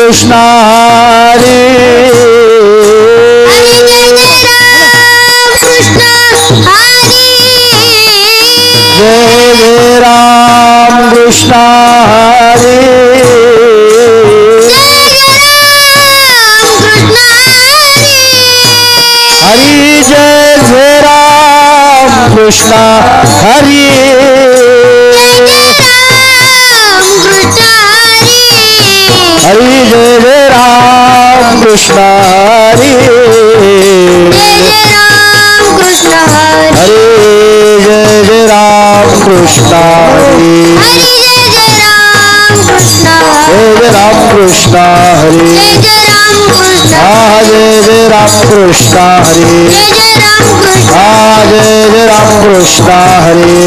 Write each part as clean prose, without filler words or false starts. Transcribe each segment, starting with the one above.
कृष्ण हरी कृष्ण हरे हरि जय जय राम कृष्ण हरि हरि जय जय राम कृष्ण हरि हरे जय जय राम कृष्ण हरि जय राम कृष्ण हरे जय जय राम कृष्ण हरे जय जय राम कृष्ण हरे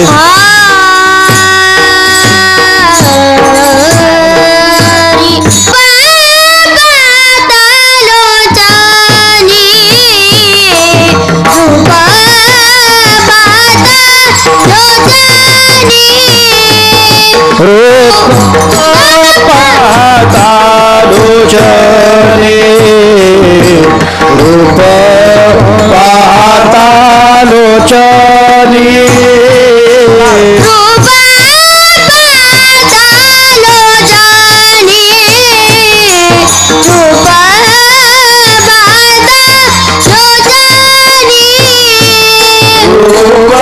रूप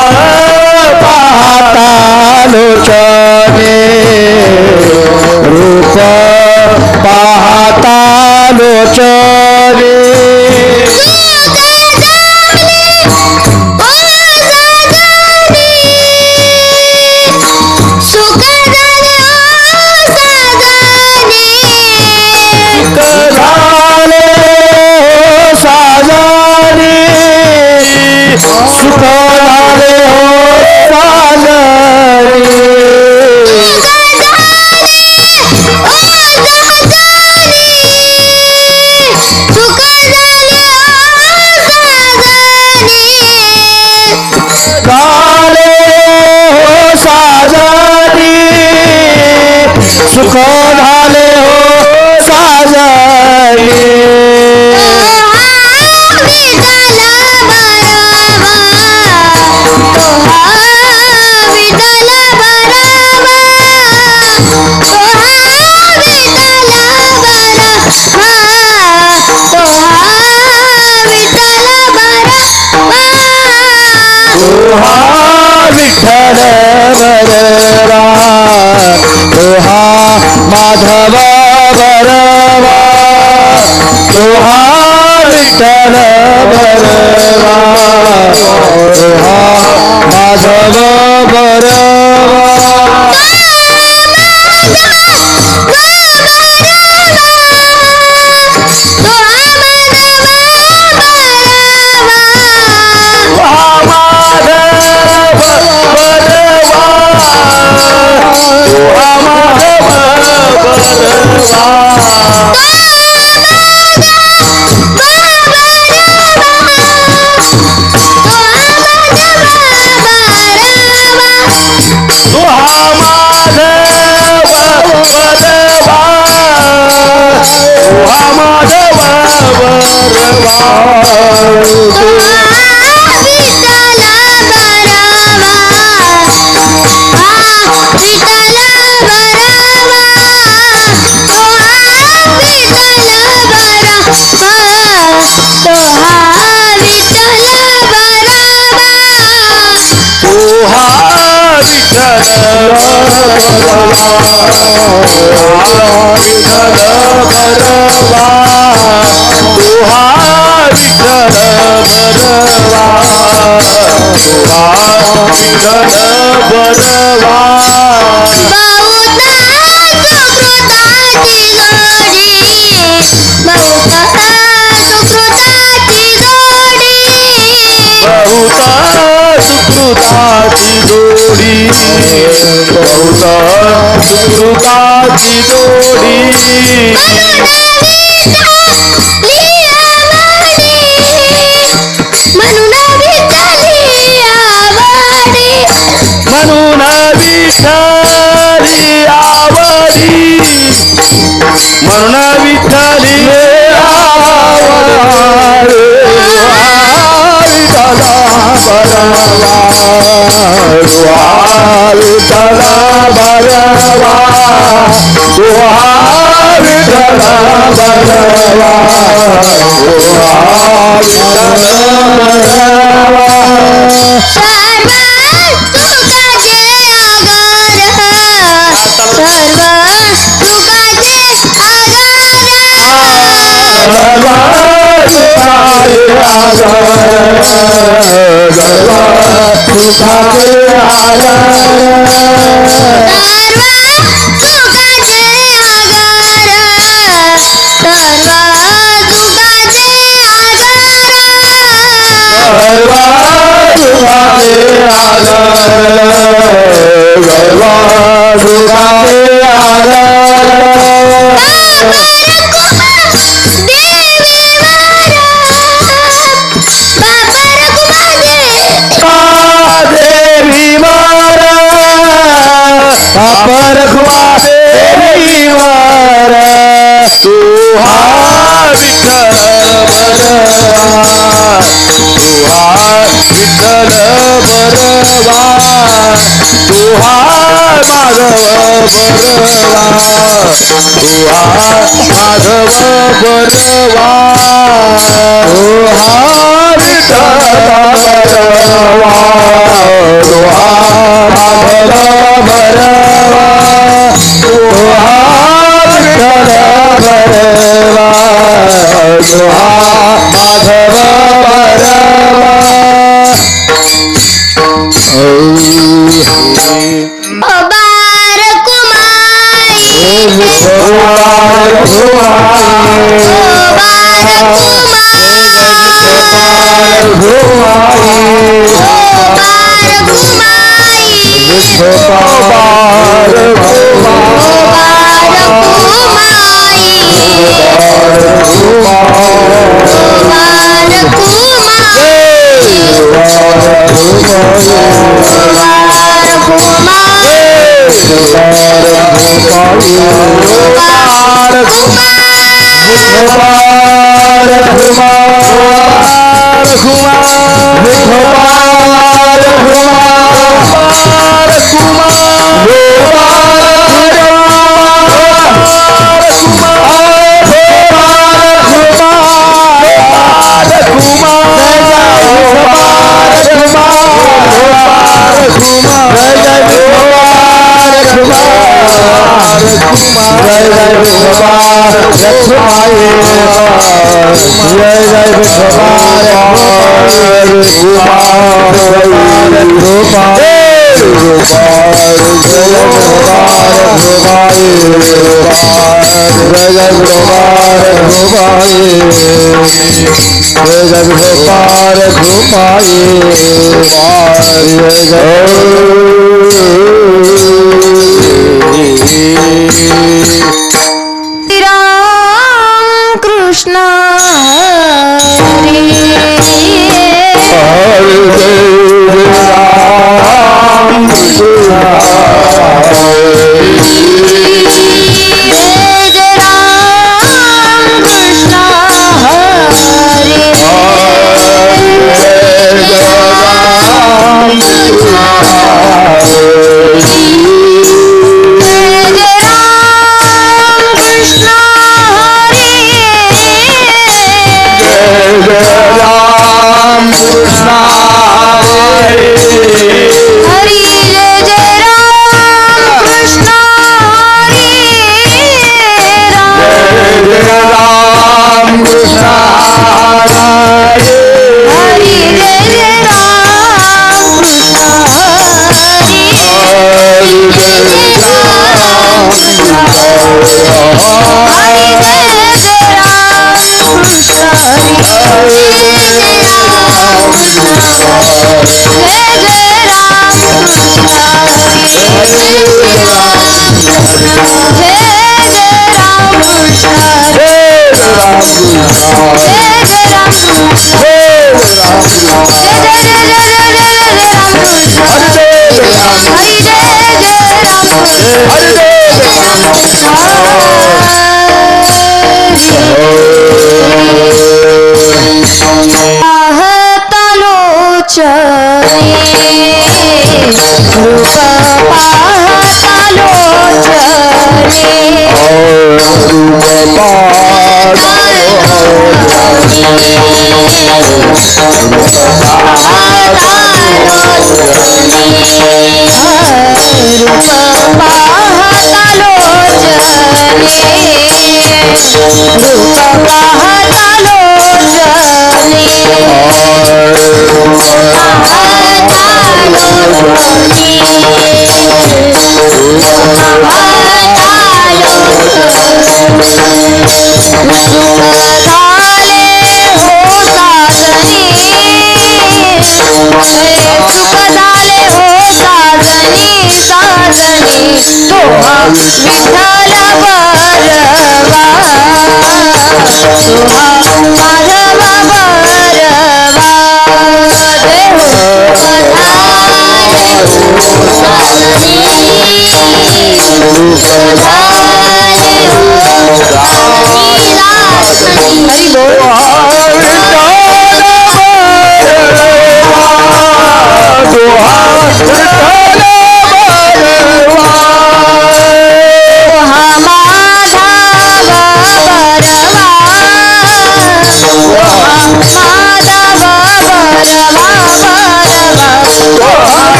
पाहता लोचनी रूप पाहता लोचनी सुख झाले हो साजनी सुख झाले हो साजनी विठ्ठल बरवा तोहा माधव बरवा तोहा विठ्ठल बरवा तोहा माधव बरवा सुकृताची जोडी सुकृताची जोडी म्हणून विठ्ठली आवडी करुणा विठ्ठली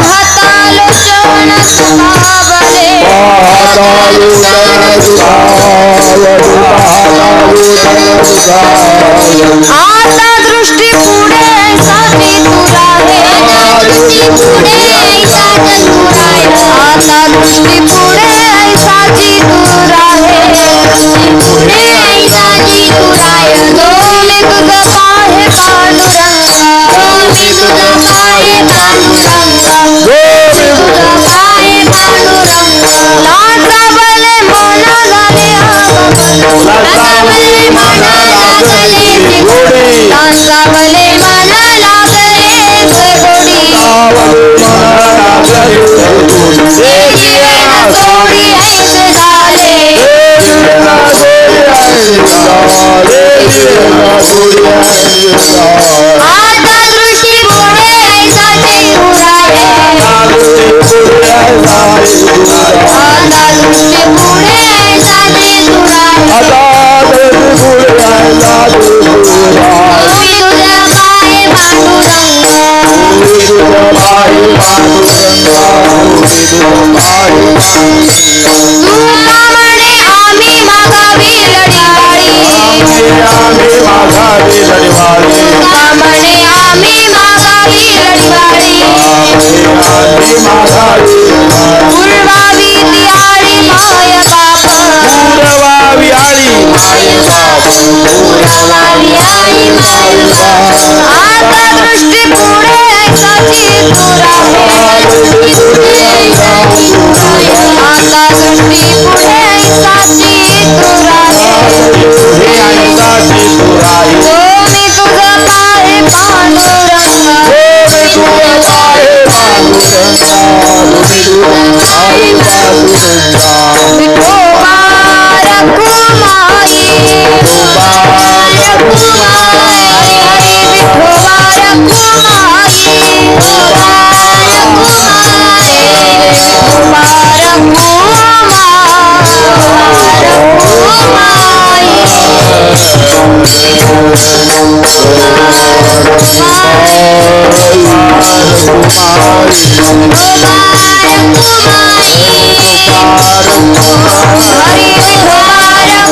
हातालो आता दृष्टी पुढे साची तुरा हे दृष्टी पुढे साची तुरा आता दृष्टी पुढे साची तुरा हे पुढे साची तुरा दोन्ही तुझं पाहे पांडुरंगा दोन्ही तुझं पाहे पांडुरंगा दोन्ही तुझं पाहे पांडुरंगा लाचा बले मना झाले लाचा बले मना लागले लाचा बले मना लागले गोडी सोडी ऐसे झाले आता दृष्टी पुढे ऐसाची तुरा आता दृष्टी पुढे ऐसाची तुरा मी तुझ्या पाये पांडुरंगा तू का म्हणे आम्ही मागावी लढवाळी तू का म्हणे आम्ही मागावी लढवाळी पूर्वावी तियाळी माय बाप पूर्वावी आळी माय बाप आता दृष्टी पुढे ऐसाची तुरा आता दृष्टी पुढे ऐसाची तुरा दोन्ही तुझं पाहे पांडुरंगा विठोबा रखुमाई विठोबा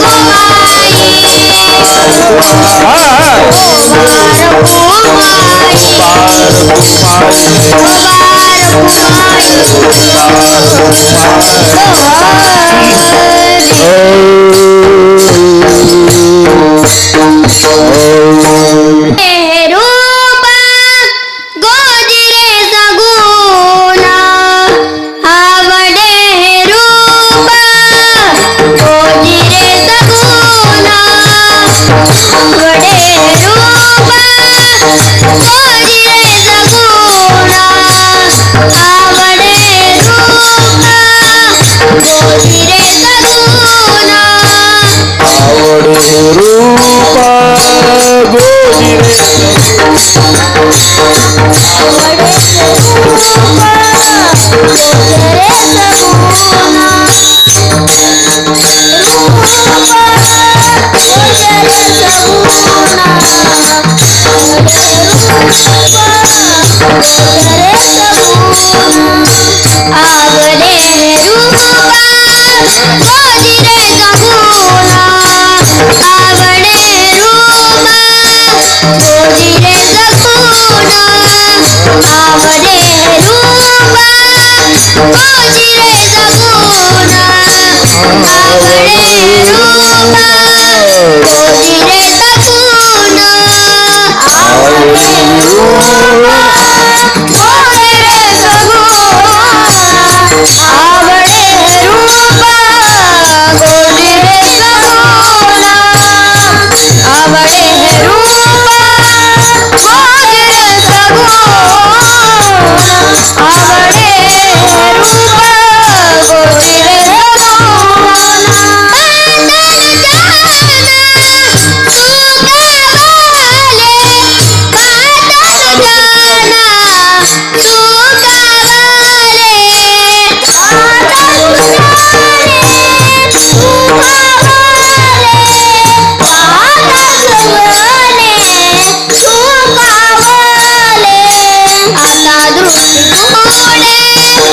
रखुमाई विठोबा रखुमाई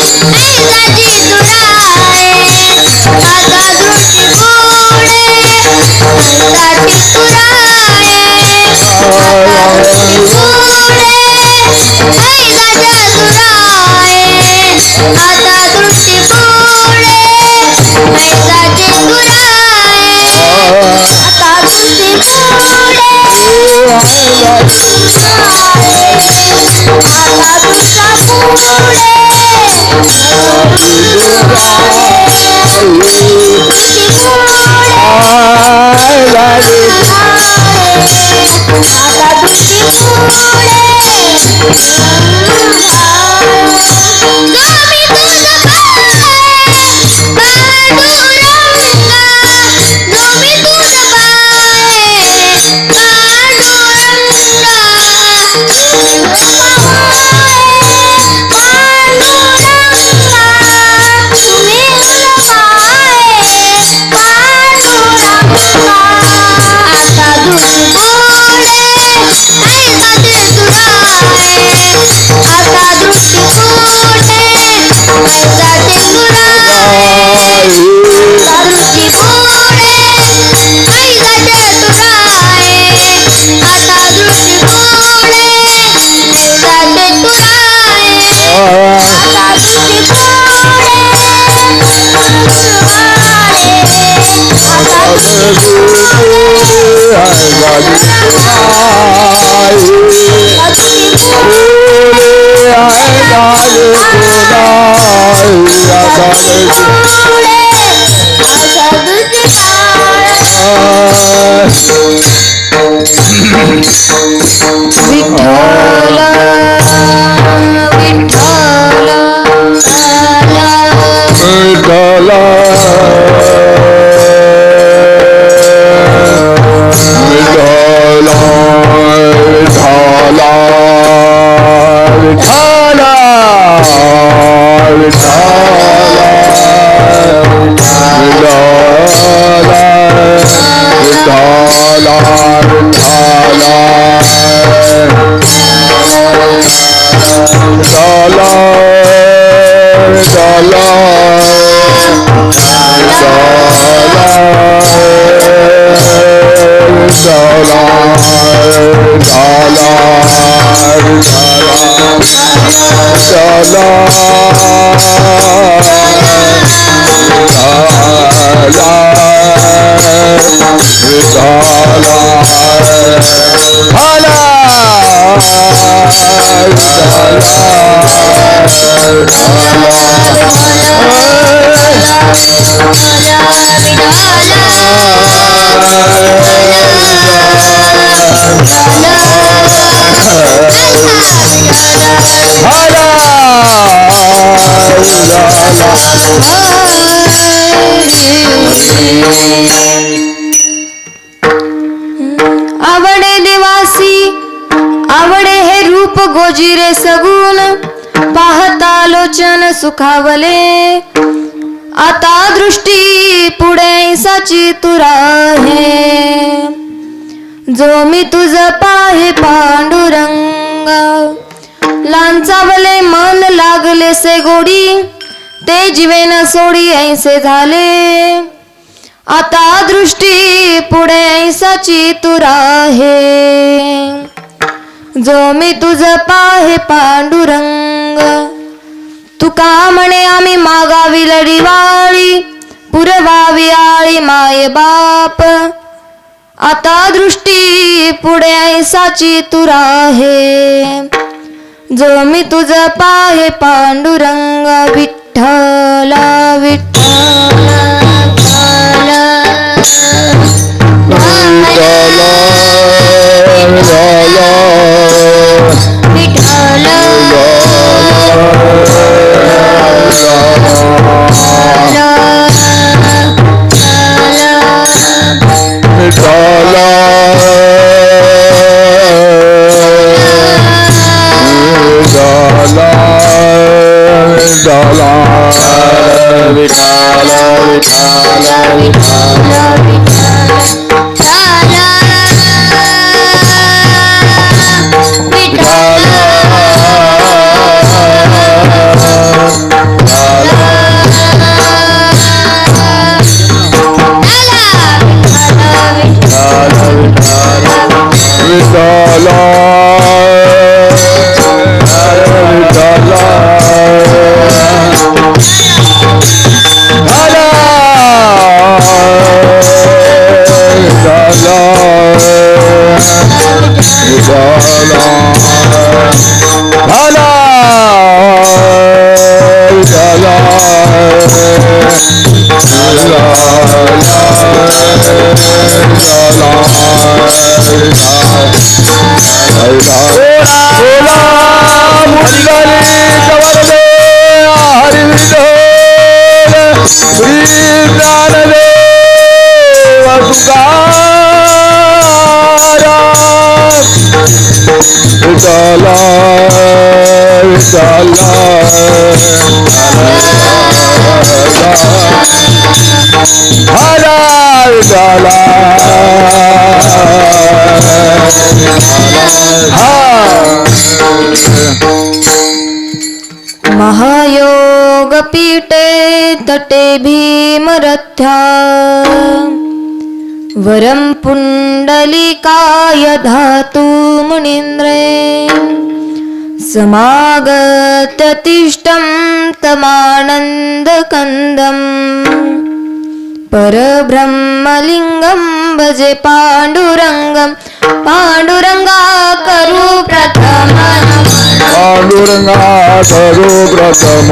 आवडे देवासी आवडे हे रूप गोजिरे सगुण पाहता लोचन सुखावले आता दृष्टी पुढे साची तुरा हे जो मी तुझ पाहे पांडुरंग लांचावले मन लागले से गोडी ते जीवे न सोडी ऐसे झाले आता दृष्टी पुढे ऐसाची तुरा हे जो मी तुझ पाहे पांडुरंग तुका म्हणे आम्ही मागावी लढीवाळी पुरवावी आळी माये बाप आता दृष्टी पुढे ऐसाची तुरा हे जो मी तुझ पाहे पांडुरंग विठ्ठला विठ्ठला महायोगपीठे तटे भीमरथ्या वरं पुण्डलिकाय धातु मुनीन्द्रे समागत्य तिष्ठं तमानन्दकन्दं परब्रह्मलिङ्गं भजे पाण्डुरङ्गं पाण्डुरङ्गा करू प्रथम पांडुरंगा करू प्रथम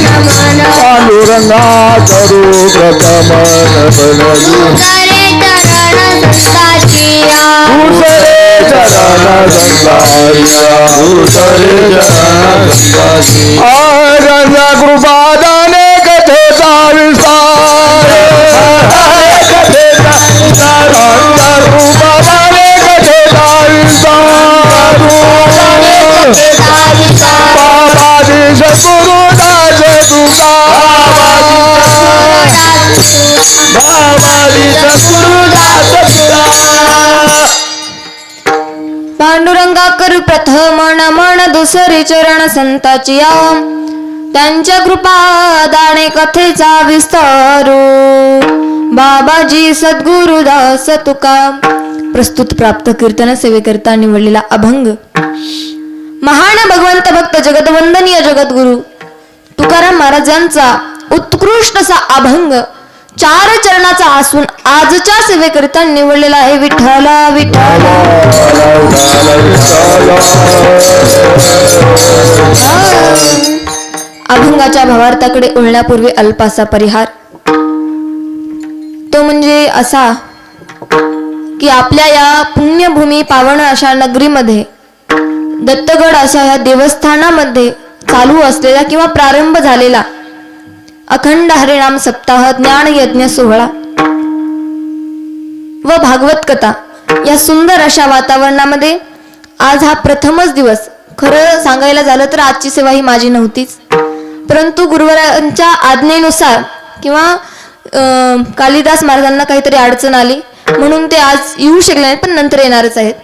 नमन पांडुरंगा करू प्रथम दूसरे चरण रंगा कृपादाने कथेचा विस्तार कृपादाने कथेचा विस्तार बाबाजी सद्गुरुदास तुका बाबाजी सद्गुरुदास तुका पांडुरंगा करू प्रथम नमन दुसरे चरण संताची या त्यांच्या कृपा दाणे कथेचा विस्तारू बाबाजी सद्गुरुदास तुका. प्रस्तुत प्राप्त कीर्तन सेवेकरता निवडलेला अभंग. महान भगवंत भक्त जगदवंदनीय जगद्गुरु तुकाराम महाराजांचा उत्कृष्ट असा अभंग 4 चरणाचा असून आजच्या सेवेकरिता निवडलेला आहे. विठ्ठला विठ्ठला अभंगाच्या भावार्थाकडे वळण्यापूर्वी अल्पासा परिहार. तो म्हणजे असा की आपल्या या पुण्यभूमी पावन अशा नगरीमध्ये दत्तगड अशा या देवस्थानामध्ये चालू असलेला किंवा प्रारंभ झालेला अखंड हरिनाम सप्ताह, ज्ञान यज्ञ सोहळा व भागवत कथा या सुंदर अशा वातावरणामध्ये आज हा प्रथमच दिवस. खरं सांगायला झालं तर आजची सेवा ही माझी नव्हतीच, परंतु गुरुवरांच्या आज्ञेनुसार किंवा कालिदास महाराजांना काहीतरी अडचण आली म्हणून ते आज येऊ शकले नाहीत, पण नंतर येणारच आहेत.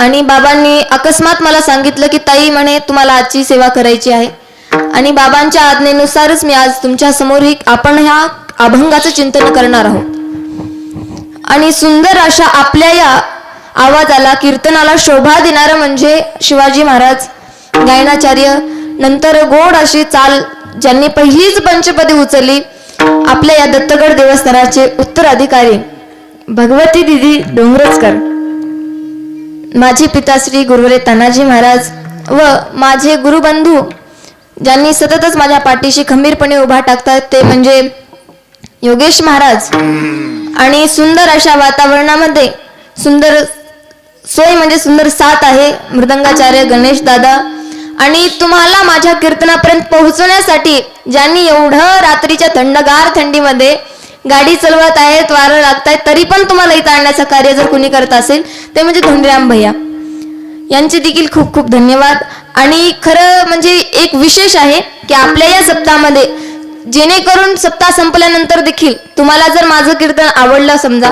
आणि बाबांनी अकस्मात मला सांगितलं की ताई म्हणे तुम्हाला आजची सेवा करायची आहे, आणि बाबांच्या आज्ञेनुसारच मी आज तुमच्या समोर आपण ह्या अभंगाचं चिंतन करणार आहोत. आणि सुंदर अशा आपल्या या आवाजाला कीर्तनाला शोभा देणारं म्हणजे शिवाजी महाराज गायनाचार्य. नंतर गोड अशी चाल ज्यांनी पहिलीच पंचपदी उचलली आपल्या या दत्तगड देवस्थानाचे उत्तराधिकारी भगवती दिदी डोंगरचकर, माझे पिताश्री गुरुवरे तानाजी महाराज व माझे गुरुबंधू ज्यांनी सततच माझ्या पाठीशी खंबीरपणे उभा टाकतात ते म्हणजे योगेश महाराज. आणि सुंदर अशा वातावरणामध्ये सुंदर सोय म्हणजे सुंदर साथ आहे मृदंगाचार्य गणेश दादा. आणि तुम्हाला माझ्या कीर्तनापर्यंत पोहोचवण्यासाठी ज्यांनी एवढं रात्रीच्या थंडगार थंडीमध्ये गाडी चालवत आहेत, वारं लागतायत, तरी पण तुम्हाला इथं आणण्याचं कार्य जर कोणी करत असेल ते म्हणजे धोंडीराम भैया, यांचे देखील खूप खूप धन्यवाद. आणि खरं म्हणजे एक विशेष आहे की आपल्या या सप्ताहामध्ये जेणेकरून सप्ताह संपल्यानंतर देखील तुम्हाला जर माझं कीर्तन आवडलं समजा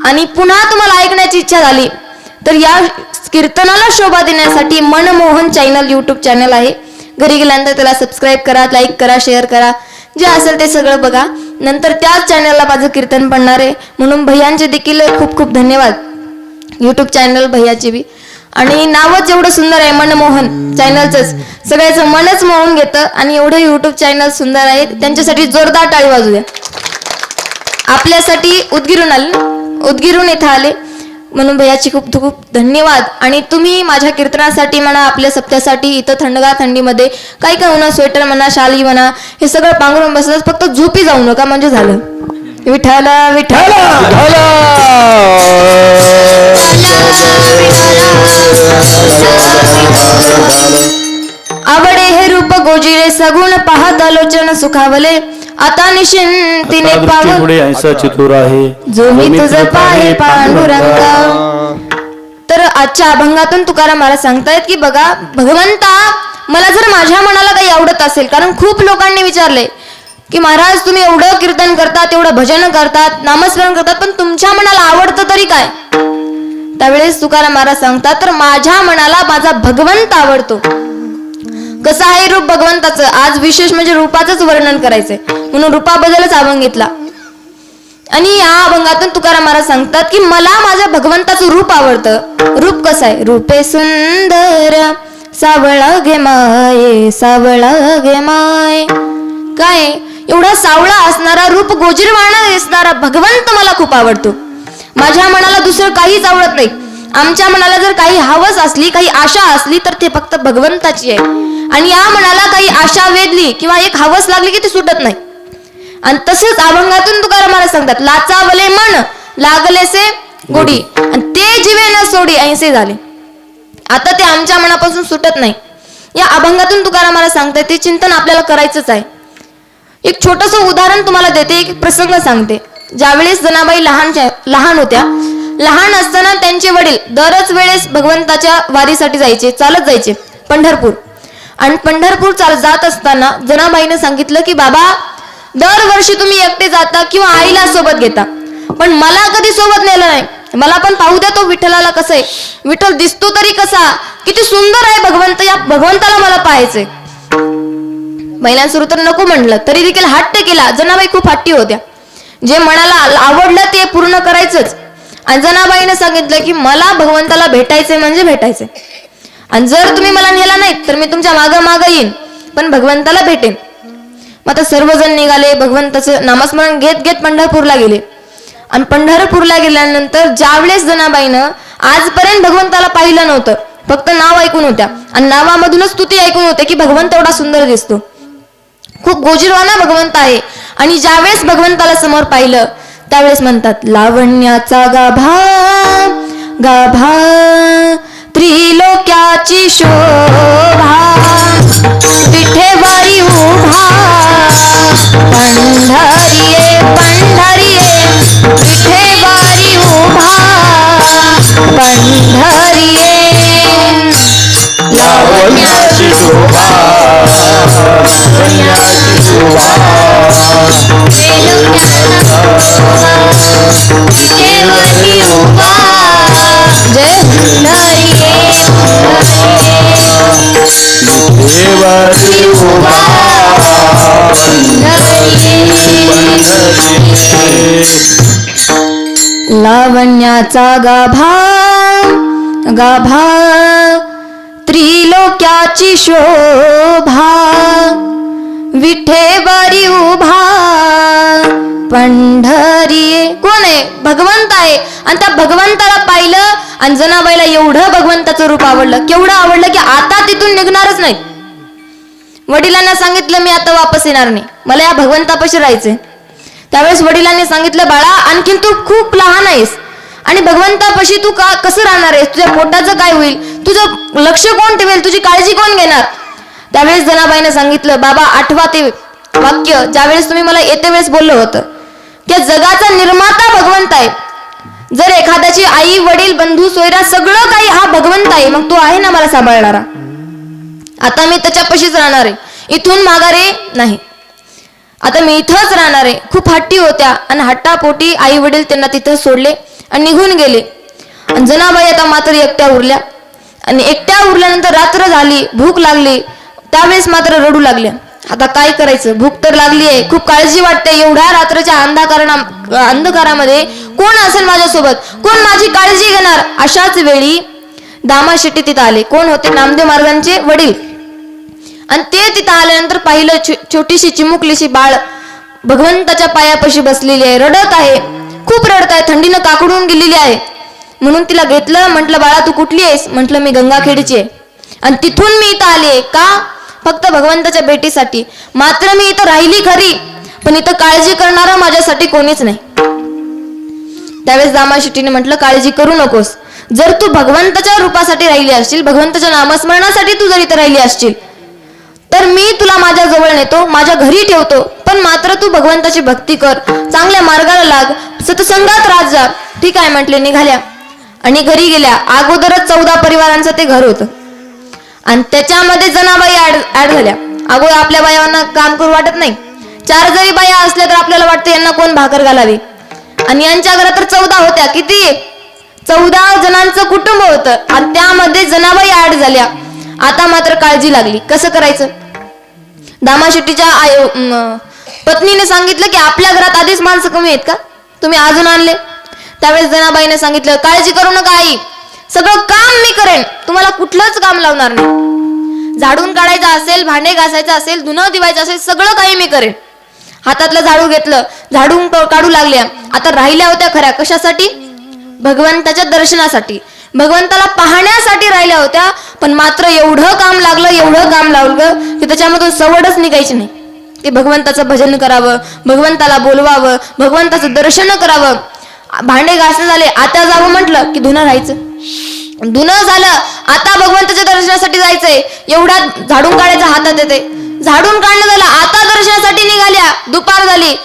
आणि पुन्हा तुम्हाला ऐकण्याची इच्छा झाली तर या कीर्तनाला शोभा देण्यासाठी मनमोहन चॅनल यूट्यूब चॅनल आहे. घरी गेल्यानंतर त्याला सबस्क्राईब करा, लाईक करा, शेअर करा, जे असेल ते सगळं बघा. नंतर त्याच चॅनलला माझं कीर्तन पडणार आहे, म्हणून भैयांचे देखील खूप खूप धन्यवाद यूट्यूब चॅनल भैयाचे बी. आणि नावच एवढं सुंदर आहे मनमोहन चॅनलचंच, सगळ्याचं मनच मोहून घेतं. आणि एवढं यूट्यूब चॅनल सुंदर आहे, त्यांच्यासाठी जोरदार टाळी वाजू द्या. आपल्यासाठी उदगीरून आले उदगीरून इथं आले म्हणून भैयाची खूप खूप धन्यवाद. आणि तुम्ही माझ्या कीर्तनासाठी म्हणा, आपल्या सप्त्यासाठी इथं थंडगार थंडीमध्ये काही काय म्हणा, स्वेटर म्हणा, शाली म्हणा, हे सगळं पांघरून बसलं, फक्त झोपी जाऊ नका म्हणजे झालं. विठ्ठल विठ्ठल आवडे हे रूप गोजिरे सगुण पाहत आलोचन सुखावले आता निश्चिंतीने पुढे ऐसा चितूर आहे जो मी तुझं पाहे पांडुरंगा. तर आजच्या अभंगातून तुकाराम महाराज सांगतायत की बघा भगवंता, मला जर माझ्या मनाला काही आवडत असेल, कारण खूप लोकांनी विचारले की महाराज तुम्ही एवढं कीर्तन करतात, एवढं भजन करतात, नामस्मरण करतात, पण तुमच्या मनाला आवडतं तरी काय? त्यावेळेस तुकाराम महाराज सांगतात तर माझ्या मनाला माझा भगवंत आवडतो. कसं आहे रूप भगवंताचं, आज विशेष म्हणजे रूपाचंच वर्णन करायचंय म्हणून रूपाबद्दलच अभंग घेतला. आणि या अभंगातून तुकाराम महाराज सांगतात की मला माझ्या भगवंताचं रूप आवडतं. रूप कसं आहे? रूपे सुंदर सावळा घे माये, सावळा घे माय. काय एवढा सावळा असणारा, रूप गोजीरवाणा दिसणारा भगवंत मला खूप आवडतो. माझ्या मनाला दुसरं काहीच आवडत नाही. आमच्या मनाला जर काही हवस असली, काही आशा असली तर ते फक्त भगवंताची आहे. आणि या मनाला काही आशा वेधली किंवा एक हवस लागली की ती सुटत नाही. आणि तसंच अभंगातून तुकाराम महाराज सांगतात लाचावले मन लागलेसे गोडी आणि ते जीवे न सोडी ऐसे झाले. आता ते आमच्या मनापासून सुटत नाही. या अभंगातून तुकाराम महाराज सांगतात ते चिंतन आपल्याला करायचंच आहे. एक छोटस उदाहरण तुम्हाला देते, एक प्रसंग सांगते. ज्यावेळेस जनाबाई लहान होत्या, लहान असताना त्यांचे वडील दरच वेळेस भगवंताच्या वारीसाठी जायचे, चालत जायचे पंढरपूर. आणि पंढरपूर जात असताना जनाबाईने सांगितलं की बाबा दरवर्षी तुम्ही एकटे जाता किंवा आईला सोबत घेता, पण मला कधी सोबत नेलं नाही. मला पण पाहू द्या तो विठ्ठलाला कसं आहे, विठ्ठल दिसतो तरी कसा, किती सुंदर आहे भगवंत, या भगवंताला मला पाहायचंय. महिलांसुरू तर नको म्हणलं तरी देखील हट्ट केला. जनाबाई खूप हट्टी होत्या, जे मनाला आवडलं ते पूर्ण करायचंच. आणि जनाबाईने सांगितलं की मला भगवंताला भेटायचंय म्हणजे भेटायचंय, आणि जर तुम्ही मला नेला नाहीत तर मी तुमच्या मागं येईन, पण भगवंताला भेटेन. मग आता सर्वजण निघाले, भगवंताचं नामस्मरण घेत घेत पंढरपूरला गेले. आणि पंढरपूरला गेल्यानंतर ज्यावेळेस जनाबाईनं आजपर्यंत भगवंताला पाहिलं नव्हतं, फक्त नाव ऐकून होत्या आणि नावामधूनच स्तुती ऐकून होते की भगवंत एवढा सुंदर दिसतो, खूप गोजीरवाना भगवंत आहे. आणि ज्यावेळेस भगवंताला समोर पाहिलं त्यावेळेस म्हणतात लावण्याचा गाभा गाभा त्रिलोक्याची शोभा विठेवारी उभा पंढरीये पंढरीये विठेवारी उभा पंढरीये लावण्याची शोभा लावण्याची शोभा विठेवारी उभा जय देवारी उभा लावण्याचा गाभा गाभा त्रिलोक्याची शोभा विठेवारी उभा पंढरीये. कोण आहे? भगवंत आहे. आणि त्या भगवंताला पाहिलं आणि जनाबाईला एवढं भगवंताचं रूप आवडलं, केवढं आवडलं की आता तिथून निघणारच नाही. वडिलांना सांगितलं मी आता वापस येणार नाही, मला या भगवंतापाशी राहायचंय. त्यावेळेस वडिलांनी सांगितलं बाळा आणखीन तू खूप लहान आहेस आणि भगवंतापाशी तू कसं राहणार आहेस, तुझ्या पोटाचं काय होईल, तुझं लक्ष कोण ठेवेल, तुझी काळजी कोण घेणार. त्यावेळेस जनाबाईने सांगितलं बाबा आठवा ते वाक्य ज्यावेळेस तुम्ही मला येते वेळेस बोललं होतं की जगाचा निर्माता भगवंत आहे. जर एखाद्याची आई वडील बंधू सोयरा सगळं काही हा भगवंत आहे, मग तो आहे ना मला सांभाळणारा. आता मी त्याच्यापाशीच राहणार आहे, इथून माघारे नाही, आता मी इथंच राहणार आहे. खूप हट्टी होत्या आणि हट्टापोटी आई वडील त्यांना तिथं सोडले आणि निघून गेले. आणि जनाबाई आता मात्र एकट्या उरल्या. आणि एकट्या उरल्यानंतर रात्र झाली, भूक लागली, त्यावेळेस मात्र रडू लागल्या. आता काय करायचं, भूक तर लागली आहे, खूप काळजी वाटते, एवढ्या रात्रीच्या अंधकारामध्ये कोण असेल माझ्यासोबत, कोण माझी काळजी घेणार. अशाच वेळी दामा शेट्टी तिथं आले. कोण होते? नामदेव महाराजांचे वडील. आणि ते तिथं आल्यानंतर पाहिलं छोटीशी चिमुकलीशी बाळ भगवंताच्या पायापाशी बसलेली आहे, रडत आहे, खूप रडत आहे, थंडीनं काकडून गेलेली आहे. म्हणून तिला घेतलं, म्हटलं बाळा तू कुठली आहेस? म्हटलं मी गंगाखेडची आहे आणि तिथून मी इथं आले. का? फक्त भगवंताच्या भेटीसाठी. मात्र मी इथं राहिली खरी, पण इथं काळजी करणारा माझ्यासाठी कोणीच नाही. त्यावेळेस दामाशेट्टीने म्हटलं काळजी करू नकोस. जर तू भगवंताच्या रूपासाठी राहिली असशील, भगवंताच्या नामस्मरणासाठी तू जर इथं राहिली असशील, तर मी तुला माझ्या जवळ नेतो, माझ्या घरी ठेवतो. पण मात्र तू भगवंताची भक्ती कर, चांगल्या मार्गाला लाग, सत्संगात राहत जा. ठीक आहे म्हटले. निघाल्या आणि घरी गेल्या. अगोदरच 14 परिवारांचं ते घर होतं आणि त्याच्यामध्ये जनाबाई ऍड झाल्या. अगोदर आपल्या बायांना काम करू वाटत नाही. 4 जरी बाया असल्या तर आपल्याला वाटतं यांना कोण भाकर घालावी. आणि यांच्या घरात तर 14 होत्या. किती? 14 जणांचं कुटुंब होतं आणि त्यामध्ये जनाबाई ऍड झाल्या. आता मात्र काळजी लागली. कसं करायचं? दामाशेट्टीच्या पत्नीने सांगितलं की आपल्या घरात आधीच माणसं कमी आहेत का, तुम्ही अजून आणले? त्यावेळेस जनाबाईने सांगितलं काळजी करू नका आई, सगळं काम मी करेन, तुम्हाला कुठलंच काम लावणार नाही. झाडून काढायचं असेल, भांडे घासायचं असेल, धुणं दिवायचं असेल, सगळं काही मी करेन. हातातलं झाडू घेतलं, झाडून काढू लागल्या. आता राहिल्या होत्या खऱ्या कशासाठी? भगवंताच्या दर्शनासाठी, भगवंताला पाहण्यासाठी राहिल्या होत्या. पण मात्र एवढं काम लागलं की त्याच्यामधून सवडच निघायची नाही. की भगवंताचं भजन करावं, भगवंताला बोलवावं, भगवंताचं दर्शन करावं. भांडे घासणे झाले, आता जावं म्हटलं की धुणं राहायचं. धुणं झालं, आता भगवंताच्या दर्शनासाठी जायचंय, एवढा झाडून काढायचं हातात येते. झाडून काढणं झालं, आता दर्शनासाठी निघाल्या. दुपार झाली,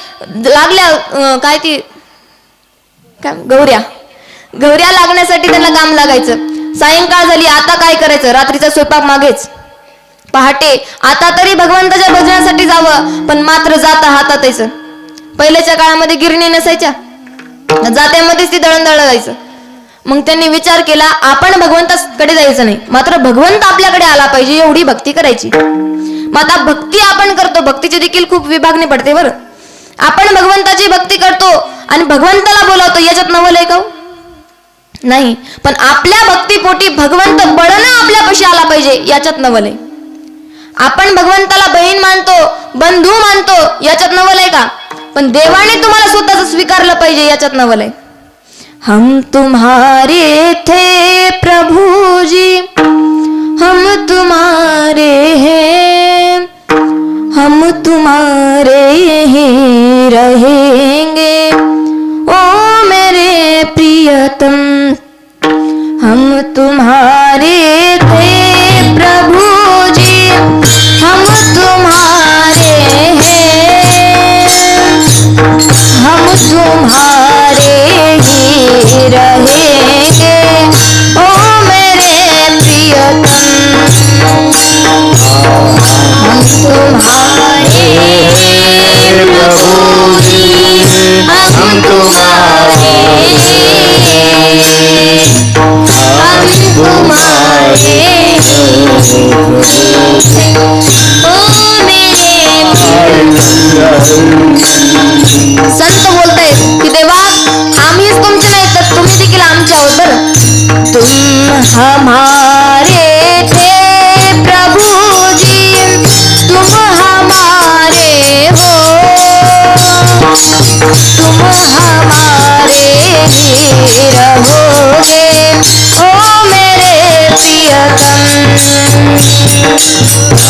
लागल्या गौऱ्या लागण्यासाठी त्यांना काम लागायचं. सायंकाळ झाली, आता काय करायचं? रात्रीचा स्वयंपाक मागेच. पहाटे, आता तरी भगवंताच्या भजनासाठी जावं, पण मात्र जाता हातात यायचं. पहिल्याच्या काळामध्ये गिरणी नसायच्या, जात्यामध्येच ती दळण जायचं. मग त्यांनी विचार केला आपण भगवंताकडे जायचं नाही, मात्र भगवंत आपल्याकडे आला पाहिजे एवढी भक्ती करायची. मग आता भक्ती आपण करतो, भक्तीची देखील खूप विभागणी पडते बरं. आपण भगवंताची भक्ती करतो आणि भगवंताला बोलावतो, याच्यात नवल आहे का? नाही. पण आपल्या भक्तीपोटी भगवंत बळनं आपल्यापाशी आला पाहिजे, याच्यात नवल आहे. आपण भगवंताला बहीण मानतो, बंधू मानतो, याच्यात नवल आहे का? पण देवाने तुम्हाला स्वतःच स्वीकारलं पाहिजे, याच्यात नवल आहे. हम तुम्हारे थे प्रभु जी, हम तुम्हारे हैं, हम तुम्हारे ही रहेंगे. ओ मेरे प्रियतम, हम तुम्हारे थे प्रभु जी, हम तुम्हारे हैं, हम तुम्हारे ही रहेंगे. ओ मेरे प्रियतम, हम तुम्हारे प्रभु जी, हम तुम्हारे, हम तुम्हारे ओ मेरे. संत बोलतायत की देवा आम्हीच तुमचे नाही तर तुम्ही देखील आमचे आहोत. बरं, तुम हमारे थे प्रभु जी, तुम हमारे हो, तुम हमारे ही रहोगे. ओ मेरे प्रियतम,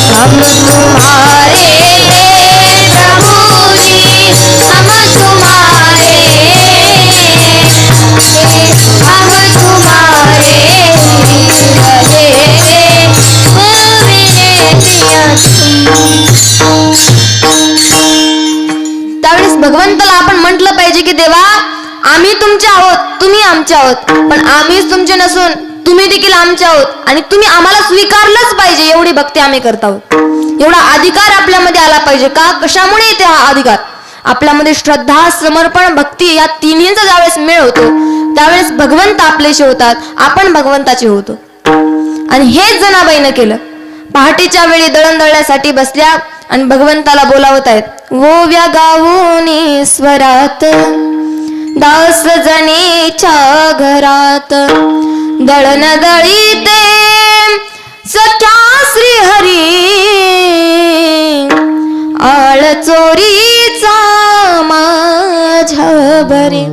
हम तुम्हारे प्रभु जी, हम तुम्हारे, हम तुम्हारे रहेंगे. ओ मेरे प्रियतम. त्यावेळेस भगवंताला आपण म्हटलं पाहिजे की देवा आम्ही तुमचे आहोत, तुम्ही आमचे आहोत, पण आम्हीच तुमचे नसून तुम्ही देखील आमचे आहोत आणि तुम्ही आम्हाला स्वीकारलंच पाहिजे. एवढी भक्ती आम्ही करत आहोत, एवढा अधिकार आपल्यामध्ये आला पाहिजे. का? कशामुळे येते हा अधिकार? आपल्यामध्ये श्रद्धा, समर्पण, भक्ती या तिन्हींचा ज्यावेळेस मेळ होतो त्यावेळेस भगवंत आपलेशे होतात, आपण भगवंताचे होतो. आणि हेच जनाबाईनं केलं. पहाटेच्या वेळी दळण दळण्यासाठी बसल्या आणि भगवंताला बोलावत आहेत. ओव्या गाऊन स्वरात दास जनीच्या घरात, दळण दळीते सख्या श्री हरी, आळ चोरीचा माझ्या बरी.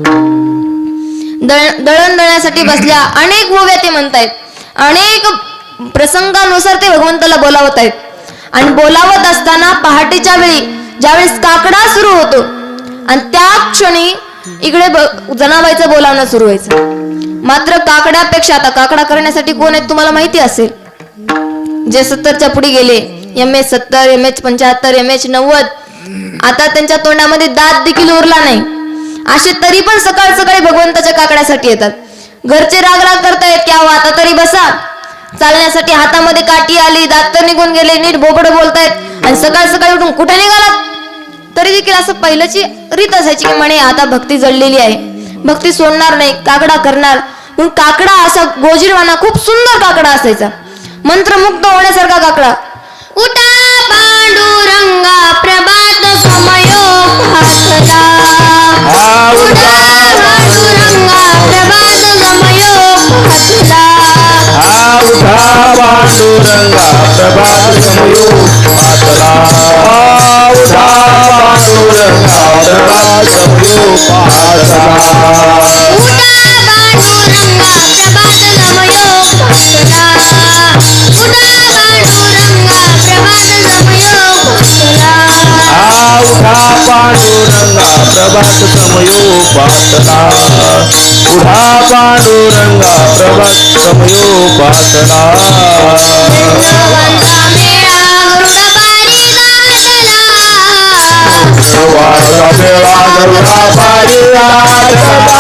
दळण दळण्यासाठी बसल्या अनेक ओव्या ते म्हणतायत. अनेक प्रसंगानुसार ते भगवंताला बोलावत आहेत. आणि बोलावत असताना पहाटेच्या वेळी ज्यावेळेस काकडा सुरू होतो आणि त्या क्षणी इकडे जनाबाईचं बोलावणं सुरू व्हायचं. मात्र काकड्यापेक्षा आता काकडा करण्यासाठी कोण आहेत तुम्हाला माहिती असेल. जे 70च्या पुढे गेले, MH 70, MH 75, MH 90, आता त्यांच्या तोंडामध्ये दात देखील उरला नाही. असे तरी पण सकाळ सकाळी भगवंताच्या काकड्यासाठी येतात. घरचे राग करतायत की अहो आता तरी बसा. चालण्यासाठी हातामध्ये काठी आली, दात तर निघून गेले, नीट बोबड बोलतायत आणि सकाळ सकाळी उठून कुठे निघालात. तरी देखील असं पहिल्याची रीत असायची की म्हणे आता भक्ती जळलेली आहे, भक्ती सोडणार नाही, काकडा करणार. पण काकडा असा गोजीरवाना खूप सुंदर काकडा असायचा, मंत्रमुग्ध होण्यासारखा काकडा. उठा पांडुरंगा प्रभात समयो भासला, उठा पांडुरंगा प्रभात समयो भासला, उठा पांडुरंगा प्रभात समयो भासला, उठा पांडुरंगा प्रभात समयो भासला, उठा पांडुरंगा प्रभात समयो भासला, उठा पांडुरंगा प्रभात समयो भासला, उठा पांडुरंगा प्रभात समयो भासला, उठा पांडुरंगा प्रभात समयो भासला. भगवंता मेळा गरुडबारी गाजला, वाचा मेळा गरुडाबारी गाजला,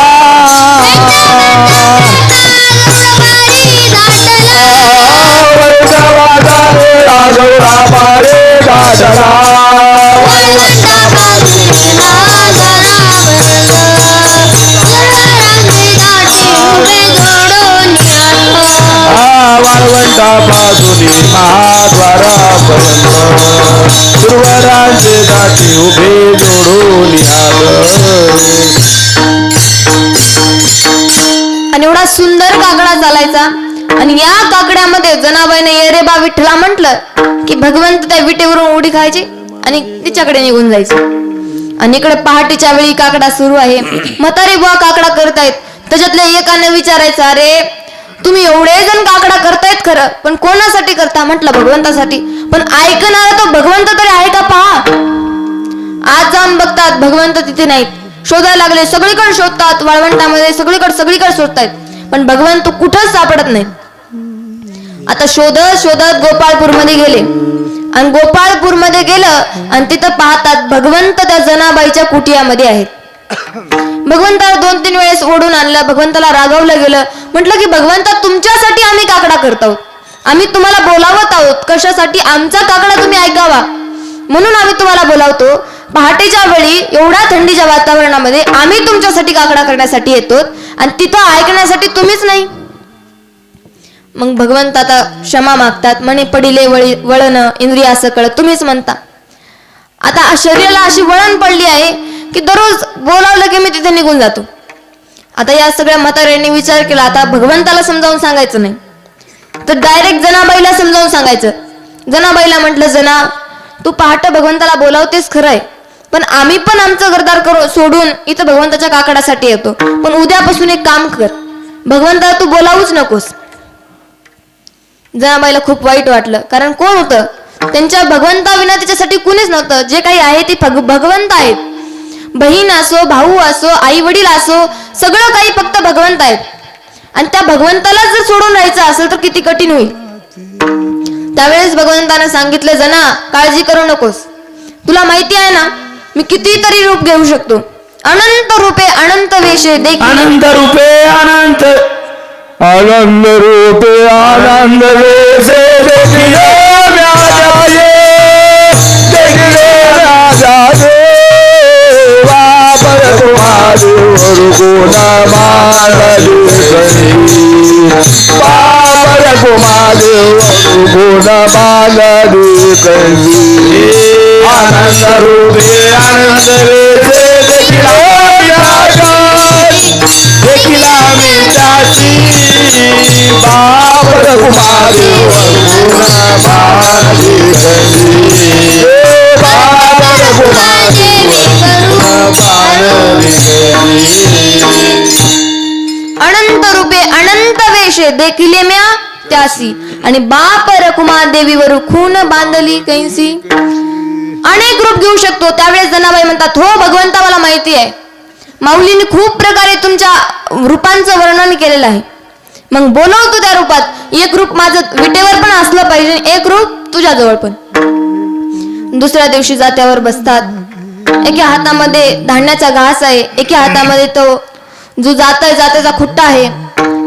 गरुडबारी गाजला, वाचा मेळा गरुडाबारी गाजला, वळवंटा बाजूने नागरा वर्ग, गुरुवरांचे दाटी उभे जोडून आलो, वाळवंटा बाजूने महाद्वारापर्यंत गुरुवरांचे दाटी उभे जोडून आलं. आणि एवढा सुंदर काकडा चालायचा. आणि या काकड्यामध्ये जनाबाईने ये रे बा विठ्ठला म्हटलं की भगवंत त्या विटेवरून उडी खायची आणि तिच्याकडे निघून जायचे. आणि इकडे पहाटेच्या वेळी काकडा सुरू आहे. म्हातारे बुवा काकडा करतायत. त्याच्यातल्या एकाने विचारायचं, अरे तुम्ही एवढे जण काकडा करतायत खरं, पण कोणासाठी करता. म्हटलं भगवंतासाठी. पण ऐकणारा तो भगवंत तरी आहे का पहा. आज जाऊन बघतात भगवंत तिथे नाहीत. शोधायला लागले, सगळीकडे शोधतात, वाळवंटामध्ये सगळीकडे शोधतायत, पण भगवंत कुठंच सापडत नाही. आता शोधत शोधत गोपाळपूरमध्ये गेले आणि गोपाळपूरमध्ये गेलं आणि तिथं पाहतात भगवंत त्या जनाबाईच्या कुटियामध्ये आहेत. भगवंताला 2-3 वेळेस ओढून आणलं. भगवंताला रागवलं गेलं. म्हटलं की भगवंता तुमच्यासाठी आम्ही काकडा करत आहोत, आम्ही तुम्हाला बोलावत आहोत. कशासाठी. आमचा काकडा तुम्ही ऐकावा म्हणून आम्ही तुम्हाला बोलावतो. पहाटेच्या वेळी एवढ्या थंडीच्या वातावरणामध्ये आम्ही तुमच्यासाठी काकडा करण्यासाठी येतो आणि तिथं ऐकण्यासाठी तुम्हीच नाही. मग भगवंत आता क्षमा मागतात. म्हणे पडिले वळण इंद्रिया सकळ तुम्हीच म्हणता. आता शरीराला अशी वळण पडली आहे की दररोज बोलावलं की मी तिथे निघून जातो. आता या सगळ्या म्हाताऱ्यांनी विचार केला, आता भगवंताला समजावून सांगायचं नाही तर डायरेक्ट जनाबाईला समजावून सांगायचं. जनाबाईला म्हटलं, जना तू पहाटे भगवंताला बोलावतेस खरंय, पण आम्ही पण आमचं घरदार करू सोडून इथं भगवंताच्या काकडासाठी येतो. पण उद्यापासून एक काम कर, भगवंताला तू बोलावूच नकोस. जनाबाईला खूप वाईट वाटलं, कारण कोण होतं त्यांच्या भगवंताविना त्याच्यासाठी कुणीच नव्हतं. जे काही आहे ते भगवंत आहेत. बहीण असो, भाऊ असो, आई वडील असो, सगळं काही फक्त भगवंत आहेत. आणि त्या भगवंतालाच जर सोडून राहायचं असेल तर किती कठीण होईल. त्यावेळेस भगवंतानं सांगितलं, जना काळजी करू नकोस, तुला माहिती आहे ना मी कितीतरी रूप घेऊ शकतो. अनंत रूपे अनंत वेशे अनंत रूपे अनंत आनंद रूपे आनंद वेशे देखिले व्याजाये, देखिले व्याजाये, बाबर कुमारी गुण मानली करी, बाबर कुमारी गुण मानली करी. आनंद रूपे आनंद वेशे देखिले व्याजाये, देखिला मिठाची बाबर कुमारी वरुण बाली करी, बाबर कुमारी वरुण बाली करी. रूपे अनंत वेशे देखिले म्या त्यासी आणि बाप रखुमा देवीवर खून बांधली कैसी. अनेक रूप घेऊ शकतो. त्यावेळेस जनाबाई म्हणतात हो भगवंता मला माहिती आहे, माऊलीने खूप प्रकारे तुमच्या रूपांचं वर्णन केलेलं आहे. मग बोलवतो त्या रूपात. एक रूप माझं विटेवर पण असलं पाहिजे, एक रूप तुझ्याजवळ पण. दुसऱ्या दिवशी जात्यावर बसतात. एका हातामध्ये धान्याचा घास आहे, एका हातामध्ये तो जो जात्याचा खुट्टा आहे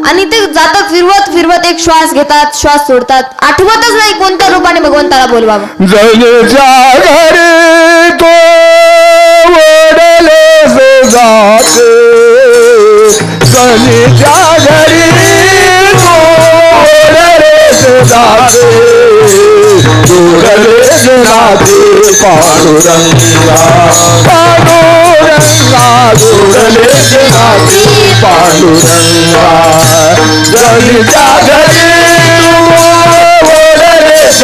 आणि ते जातात फिरवत फिरवत एक श्वास घेतात, श्वास सोडतात. आठवतच नाही कोणत्या रूपाने भगवंताला बोलवावं. जणच्या घरी तो ओढले जाते, जणच्या घरी तो ओढले जाते, ओढले जाते पांडुरंगा पांडुरंगा, ओढले जाते पांडुरंगा. जणच्या घरी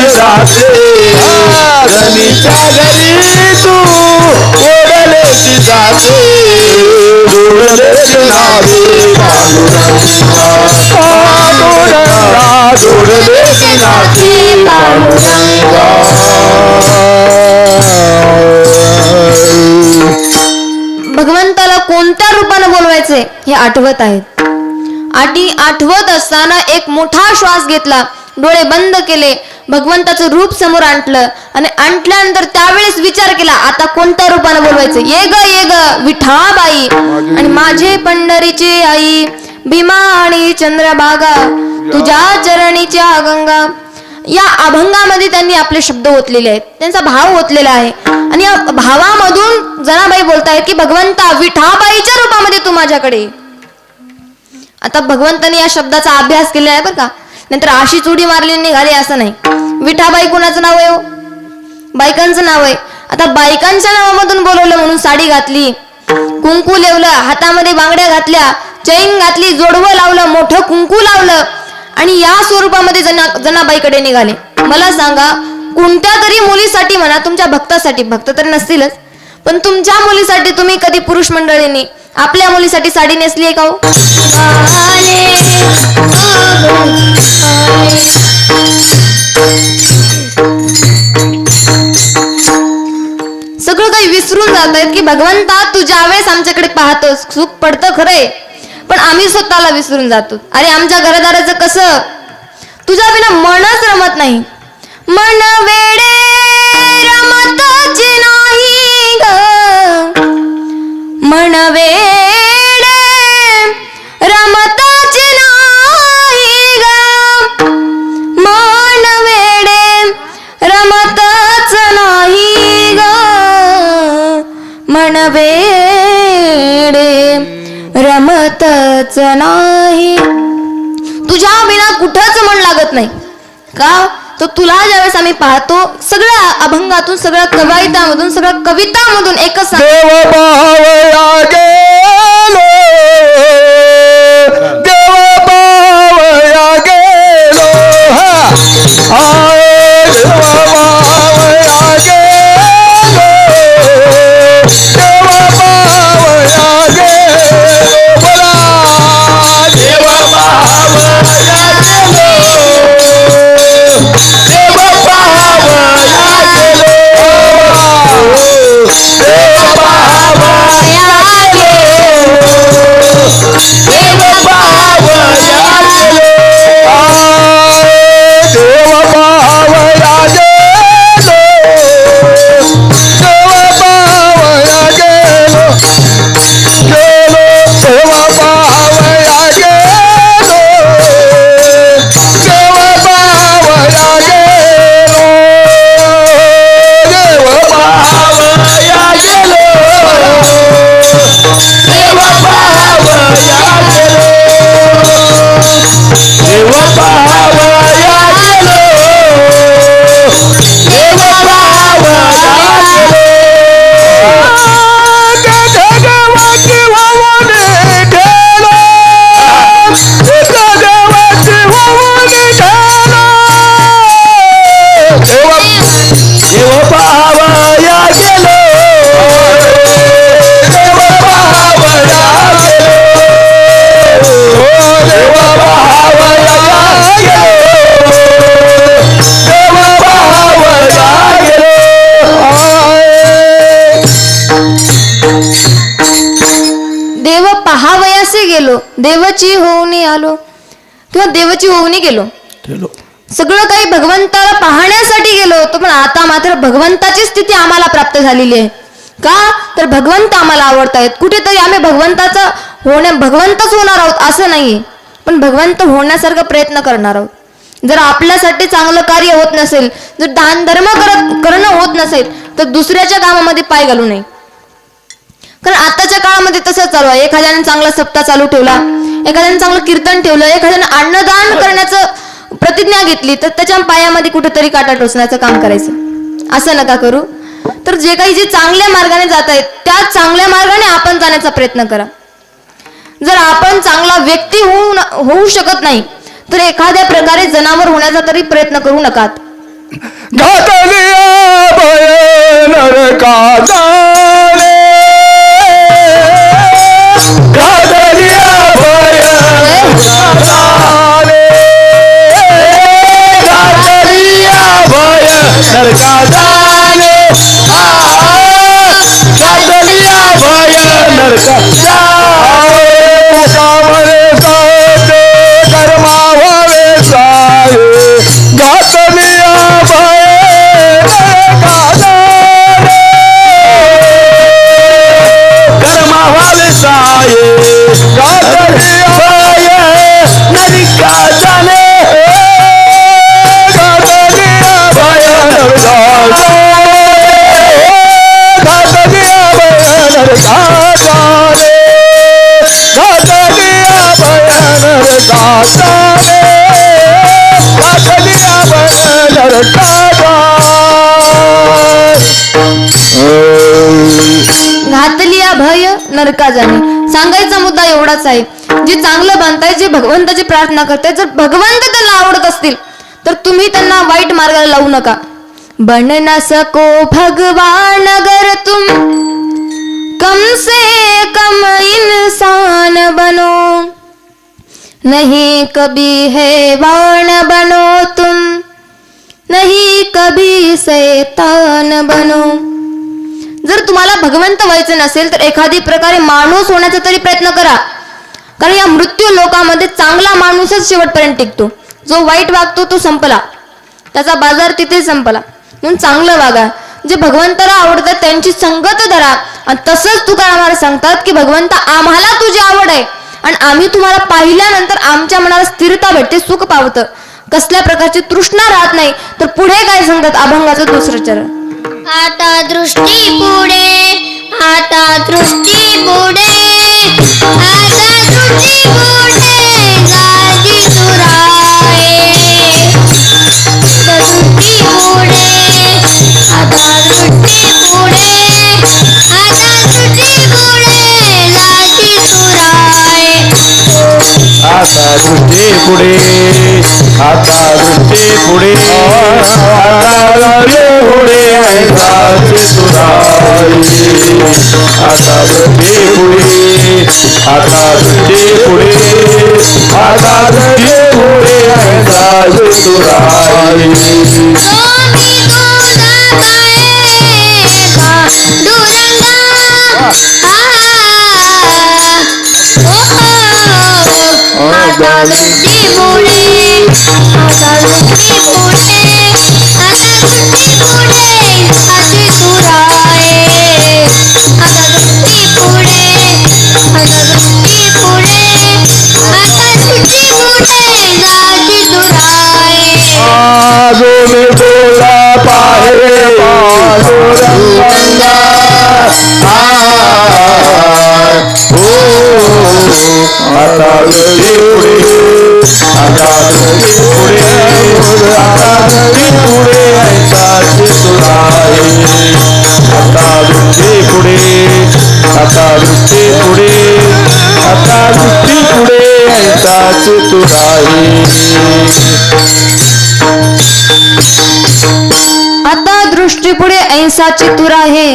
जाते, धनीच्या घरी तू ओढलेची जाते, ओढलेची जाते पांडुरंगा पांडुरंगा, ओढलेची जाते पांडुरंगा. भगवंताला कोणत्या रूपाने बोलवायचे हे आठवत आहेत. आठवत असताना एक मोठा श्वास घेतला, डोळे बंद केले, भगवंताचं रूप समोर आणलं आणि आणल्यानंतर त्यावेळेस विचार केला आता कोणत्या रूपाने बोलवायचं. ये ग विठाबाई आणि माझे पंढरीची आई, भीमा आणि चंद्रभागा तुझ्या चरणीच्या गंगा. या अभंगामध्ये त्यांनी आपले शब्द ओतलेले आहेत, त्यांचा भाव ओतलेला आहे आणि या भावामधून जनाबाई बोलतायत की भगवंता विठाबाईच्या रूपामध्ये तू माझ्याकडे ये. आता भगवंताने या शब्दाचा अभ्यास केलेला आहे बरं का. नंतर अशीच उडी मारली निघाली असं नाही. विठाबाई कोणाचं नाव आहे हो? बायकांचं नाव आहे. आता बायकांच्या नावामधून बोलवलं म्हणून साडी घातली, कुंकू लेवलं, हातामध्ये बांगड्या घातल्या, चैन घातली, जोडवं लावलं, मोठं कुंकू लावलं आणि या स्वरूपामध्ये जनाबाईकडे निघाले. मला सांगा कोणत्या तरी मुलीसाठी म्हणा, तुमच्या भक्तासाठी, भक्त तर नसतीलच, पण तुमच्या मुलीसाठी तुम्ही कधी पुरुष मंडळींनी आपल्या मुलीसाठी साडी नेसली आहे का हो? सगळं काही विसरून जात आहेत की भगवंता तू ज्यावेळेस आमच्याकडे पाहतोस सुख पडतं खरंय, पण आम्ही स्वतःला विसरून जातो. अरे आमच्या घरदाराचं कसं, तुझ्या विना मनच रमत नाही. मन वेडे रमतची नाही ग, मन वेडे रमतची नाही ग, मन वेडे रमतच नाही ग, मन वेडे रमतच नाही. तुझ्या विना कुठंच मन लागत नाही का? तर तुला ज्यावेळेस आम्ही पाहतो सगळ्या अभंगातून, सगळ्या कवितामधून, सगळ्या कवितामधून एकच देव पावया गेलो, देव पावया गेलो, देव पावया गेलो, देव पावया गेलो, बोला देव पावया गेलो, देव पावया गेलो, देवाची होऊनी आलो किंवा देवाची होऊनी गेलो. सगळं काही भगवंताला पाहण्यासाठी गेलो होतो, पण आता मात्र भगवंताची स्थिती आम्हाला प्राप्त झालेली आहे. का तर भगवंत आम्हाला आवडतायत. कुठेतरी आम्ही भगवंतच होणार आहोत असं नाही, पण भगवंत होण्यासारखा प्रयत्न करणार आहोत. जर आपल्यासाठी चांगलं कार्य होत नसेल, जर दान धर्म करणं होत नसेल, तर दुसऱ्याच्या कामामध्ये पाय घालू नये. कारण आताच्या काळामध्ये तसंच चालू आहे. एखाद्याने चांगला सप्ताह चालू ठेवला, एखाद्याने चांगलं कीर्तन ठेवलं, एखाद्याने अन्नदान करण्याचं प्रतिज्ञा घेतली, तर त्याच्या पायामध्ये कुठेतरी काटा टोचण्याचं काम करायचं. असं नका करू. तर जे काही जे चांगल्या मार्गाने जात आहेत, त्या चांगल्या मार्गाने आपण जाण्याचा प्रयत्न करा. जर आपण चांगला व्यक्ती होऊ शकत नाही, तर एखाद्या प्रकारे जनावर होण्याचा तरी प्रयत्न करू नका. घातलिया भय नरका जाणे. सांगायचा मुद्दा एवढाच आहे, जे चांगलं बांधताय, जे भगवंताची प्रार्थना करताय, जर भगवंत त्यांना आवडत असतील तर तुम्ही त्यांना वाईट मार्गाला लावू नका. बन न सको भगवान अगर तुम कम से कम इंसान बनो, नहीं कभी हैवान बनो तुम, नहीं कभी शैतान बनो. जर तुम्हाला भगवंत व्हायचं नसेल तर एखादी प्रकारे माणूस होण्याचा तरी प्रयत्न करा. कारण या मृत्यू लोकामध्ये चांगला माणूसच शेवटपर्यंत टिकतो. जो वाईट वागतो तो संपला, त्याचा बाजार तिथे संपला. म्हणून चांगलं वागा. जे भगवंताला आवडतात त्यांची संगत धरा. आणि तसंच तुकाराम महाराज सांगतात की भगवंत आम्हाला तुझी आवड आहे आणि आम्ही तुम्हाला पाहिल्यानंतर आमच्या मनाला स्थिरता भेटते, सुख पावतं, कसल्या प्रकारची तृष्णा राहत नाही. तर पुढे काय सांगतात अभंगाचं दुसरं चरण. आता दृष्टी पुढे, आता दृष्टी पुढे, आता दृष्टी पुढे जागी सुराये. दृष्टी पुढे, आता दृष्टी पुढे, आता दृष्टी पुढे लागी सुराये. आता दृष्टी पुढे, आता दृष्टी पुढे, आता दृष्टी पुढे ऐकाची सुराई. आता दृष्टी पुढे, आता दृष्टी पुढे, आता दृष्टी पुढे ऐकाची सुराई. स्वामी तुझा पाहेगा दुरंगा, आता दृष्टी पुढे, आता दृष्टी पुढे, आता दृष्टी पुढे आजी सुराये. आता दृष्टी पुढे, आता दृष्टी पुढे, आता दृष्टी पुढे जागी सुराये. अजून तुला पाहे पांडुरंगा, आता दृष्टी पुढे, आता दृष्टी पुढे, आता दृष्टी पुढे ऐकाची सुराई. आता दृष्टी पुढे, आता दृष्टी पुढे, आता दृष्टी पुढे ऐकाची सुराई. आता दृष्टी पुढे ऐसाची तुरा आहे,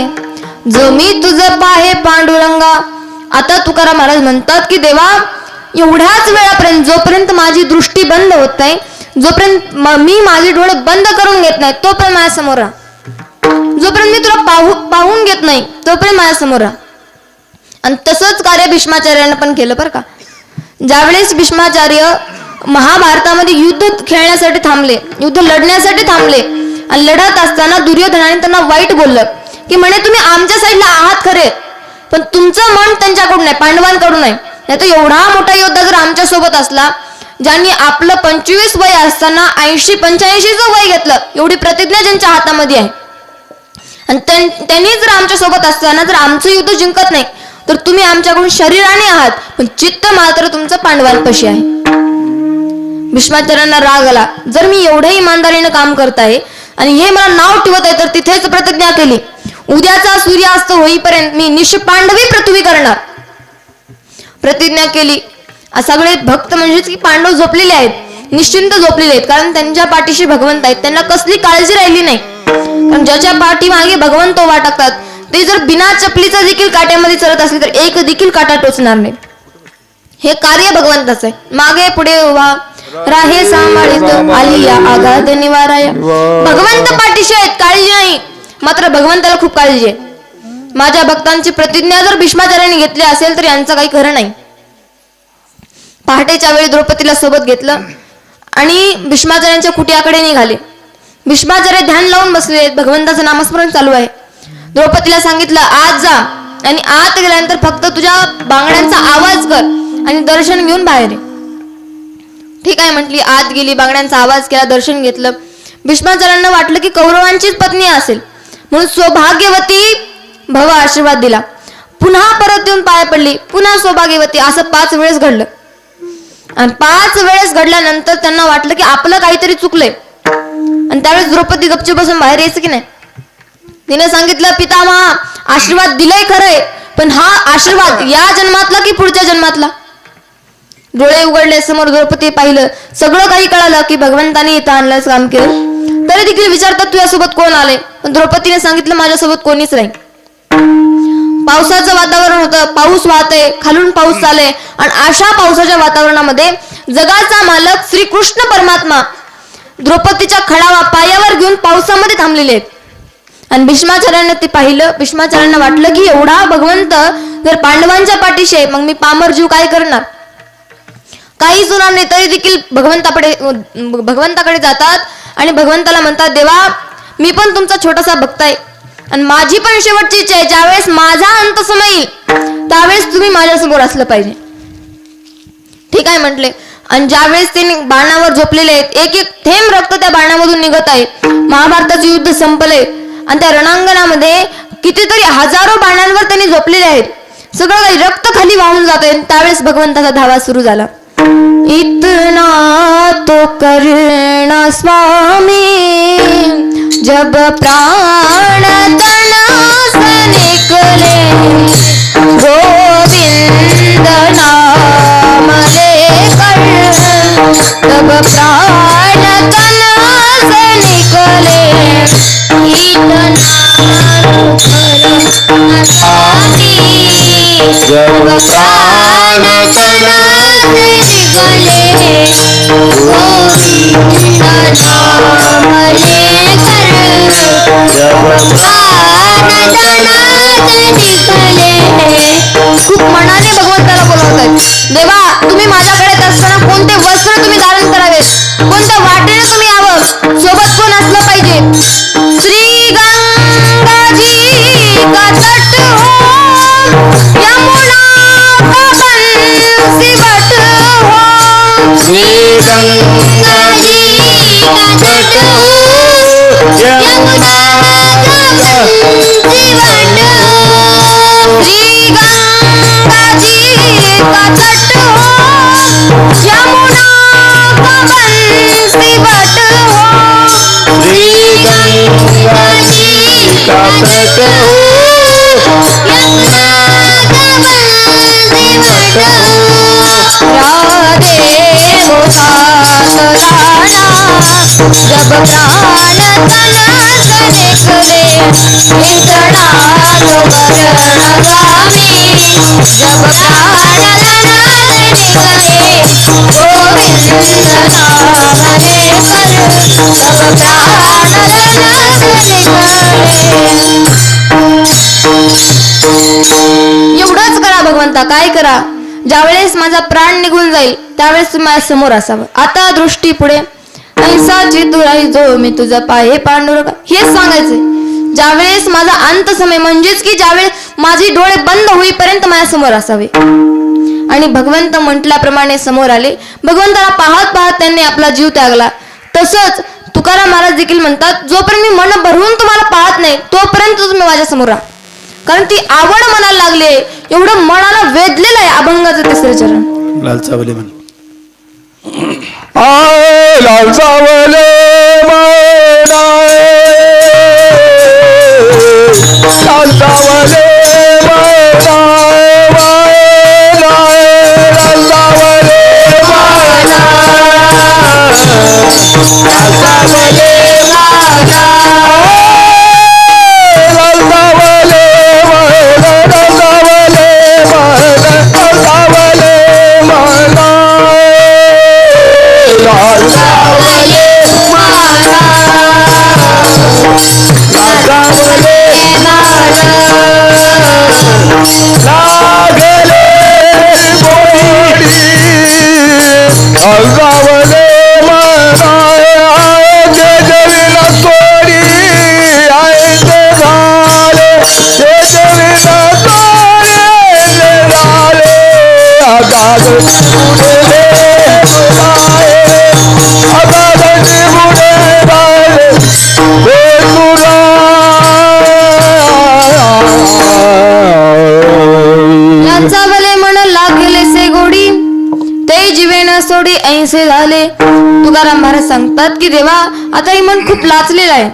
जो मी तुझं पाहे पांडुरंगा. आता तुकाराम महाराज म्हणतात की देवा, एवढ्याच वेळापर्यंत जोपर्यंत माझी दृष्टी बंद होत नाही, जोपर्यंत मी माझे डोळे बंद करून घेत नाही, तोपर्यंत माझ्या समोर राहा. जोपर्यंत मी तुला पाहून घेत नाही तोपर्यंत माझ्या समोर राहा. आणि तसंच कार्य भीष्माचार्यानं पण केलं बरं का. ज्यावेळेस भीष्माचार्य महाभारतामध्ये युद्ध खेळण्यासाठी थांबले, युद्ध लढण्यासाठी थांबले आणि लढत असताना दुर्योधनाने त्यांना वाईट बोललं की म्हणे तुम्ही आमच्या साईडला आहात खरे, पण तुमचं मन त्यांच्याकडून आहे, पांडवांकडून आहे. नाही तर एवढा मोठा योद्धा जर आमच्या सोबत असला, ज्यांनी आपलं 25 वय असताना 80-85चं वय घेतलं, एवढी प्रतिज्ञा ज्यांच्या हातामध्ये आहे, आणि त्यांनी जर आमच्या सोबत असताना जर आमचं युद्ध जिंकत नाही, तर तुम्ही आमच्याकडून शरीराने आहात पण चित्त मात्र तुमचं पांडवांपाशी आहे. भीष्माचार्यांना राग आला, जर मी एवढ्या इमानदारीने काम करत आहे आणि हे मला नाव ठेवत आहे, तर तिथेच प्रतिज्ञा केली, उद्याचा सूर्यास्त होईपर्यंत मी निष्पांडवी पृथ्वी करणार. प्रतिज्ञा केली. सगळे भक्त म्हणजेच की पांडव झोपलेले आहेत, निश्चिंत झोपलेले आहेत, कारण त्यांच्या पाठीशी भगवंत आहेत, त्यांना कसली काळजी राहिली नाही. कारण ज्याच्या पाठीमागे भगवंत उभा टाकतात, ते जर बिना चपलीचा देखील काट्यामध्ये चलत असले तर एक देखील काटा टोचणार नाही. हे कार्य भगवंताचं आहे. मागे पुढे उभा राहे सांभाळित आलिया आघात निवाराया. भगवंत पाठीशी आहेत, काळजी नाही, मात्र भगवंताला खूप काळजी आहे. माझ्या भक्तांची प्रतिज्ञा जर भीष्माचार्यांनी घेतली असेल तर यांचं काही खरं नाही. पहाटेच्या वेळी द्रौपदीला सोबत घेतलं आणि भीष्माचार्यांच्या कुटियाकडे निघाले. भीष्माचार्य ध्यान लावून बसले आहेत, भगवंताचं नामस्मरण चालू आहे. द्रौपदीला सांगितलं आत जा आणि आत गेल्यानंतर फक्त तुझ्या बांगड्यांचा आवाज कर आणि दर्शन घेऊन बाहेर ये. ठीक आहे म्हटली. आत गेली, बांगड्यांचा आवाज केला, दर्शन घेतलं. भीष्माचार्यांना वाटलं की कौरवांचीच पत्नी असेल म्हणून सौभाग्यवती भव आशीर्वाद दिला. पुन्हा परत येऊन पाया पडली, पुन्हा सौभाग्यवती, असं 5 वेळेस घडलं. आणि 5 वेळेस घडल्यानंतर त्यांना वाटलं की आपलं काहीतरी चुकलंय. आणि त्यावेळेस द्रौपदी गपचूप बसून बाहेर यायचं की नाही. तिने सांगितलं पितामहा आशीर्वाद दिलाय खरंय, पण हा आशीर्वाद या जन्मातला की पुढच्या जन्मातला. डोळे उघडले, समोर द्रौपदी पाहिलं, सगळं काही कळालं की भगवंताने इथं आणलंच काम केलं. तरी देखील विचारतात तुझ्यासोबत कोण आले, पण द्रौपदीने सांगितलं माझ्यासोबत कोणीच नाही. पावसाचं वातावरण होतं, पाऊस वाहतय, खालून पाऊस चालय आणि अशा पावसाच्या वातावरणामध्ये जगाचा मालक श्रीकृष्ण परमात्मा द्रौपदीच्या खडावा पायावर घेऊन पावसामध्ये थांबलेले आहेत. आणि भीष्माचार्यांना ते पाहिलं. भीष्माचार्यांना वाटलं की एवढा भगवंत जर पांडवांच्या पाठीशी आहे, मग मी पामर जीव काय करणार, काहीच होणार नाही. तरी देखील भगवंताकडे जातात आणि भगवंताला म्हणतात देवा मी पण तुमचा छोटासा भक्त आहे आणि माझी पण शेवटची इच्छा आहे, ज्यावेळेस माझा अंत समय येईल त्यावेळेस तुम्ही माझ्यासमोर असलं पाहिजे. ठीक आहे म्हटले. आणि ज्यावेळेस ते बाणावर झोपलेले आहेत, एक एक थेंब रक्त त्या बाणामधून निघत आहे. महाभारताचे युद्ध संपले आणि त्या रणांगणामध्ये कितीतरी हजारो बाणांवर त्यांनी झोपलेले आहेत. सगळं काही रक्त खाली वाहून जात आहे. त्यावेळेस भगवंताचा धावा सुरू झाला. इतना तो करना स्वामी जब प्राण तन से निकले, गोविंद नाम लेकर तब प्राण तन से निकले. इतना तो करना स्वामी जब प्राण तन निकले, गोविंद नाम लेकर जब प्राण तन निकले. खूप मनाने भगवंताला बोलवतात, देवा तुम्ही माझ्याकडे असताना कोणते वस्त्र तुम्ही धारण करावे, कोणत्या वाटेने तुम्ही यावं, सोबत कोण असलं पाहिजे. श्री गंगाजी का तट हो, यमुना का बंसी बट हो. श्री गंगाजी का तट हो, यमुना का बंसी बट हो. श्री गंगाजी का तट हो, यमुना का बंसी बट हो. श्री गंगाजी का तट हो, यमुना का बंसी बट हो. राधे हो साथ राणा जब प्राण तन से निकले, इतना तो करणागामी जब प्राण तन से निकले, गोविंद नाम लेकर जब प्राण तन से निकले. एवढंच करा भगवंता, काय करा. ज्यावेळेस माझा प्राण निघून जाईल त्यावेळेस तुम्ही माझ्या समोर असावं. आता दृष्टी पुढे ऐसाची तुराई जो मी तुझं पाहे पांडुरंग, हेच सांगायचंय. ज्यावेळेस माझा अंत समय म्हणजेच की ज्यावेळेस माझे डोळे बंद होईपर्यंत माझ्या समोर असावे. आणि भगवंत म्हटल्याप्रमाणे समोर आले. भगवंताला पाहत पाहत त्यांनी आपला जीव त्यागला. तसंच तुकाराम महाराज देखील म्हणतात, जोपर्यंत मी मन भरून तुम्हाला पाहत नाही तोपर्यंत तुम्ही माझ्या समोर राहा. कारण ती आवड मनाला लागली आहे, एवढं मनाला वेधलेलं आहे अभंगाचं तिसरं चरण. लालचावले म्हण लालचावले सोडी ऐंसे झाले. तुकाराम महाराज सांगतात की देवा आता हे मन खूप लाचलेलं आहे,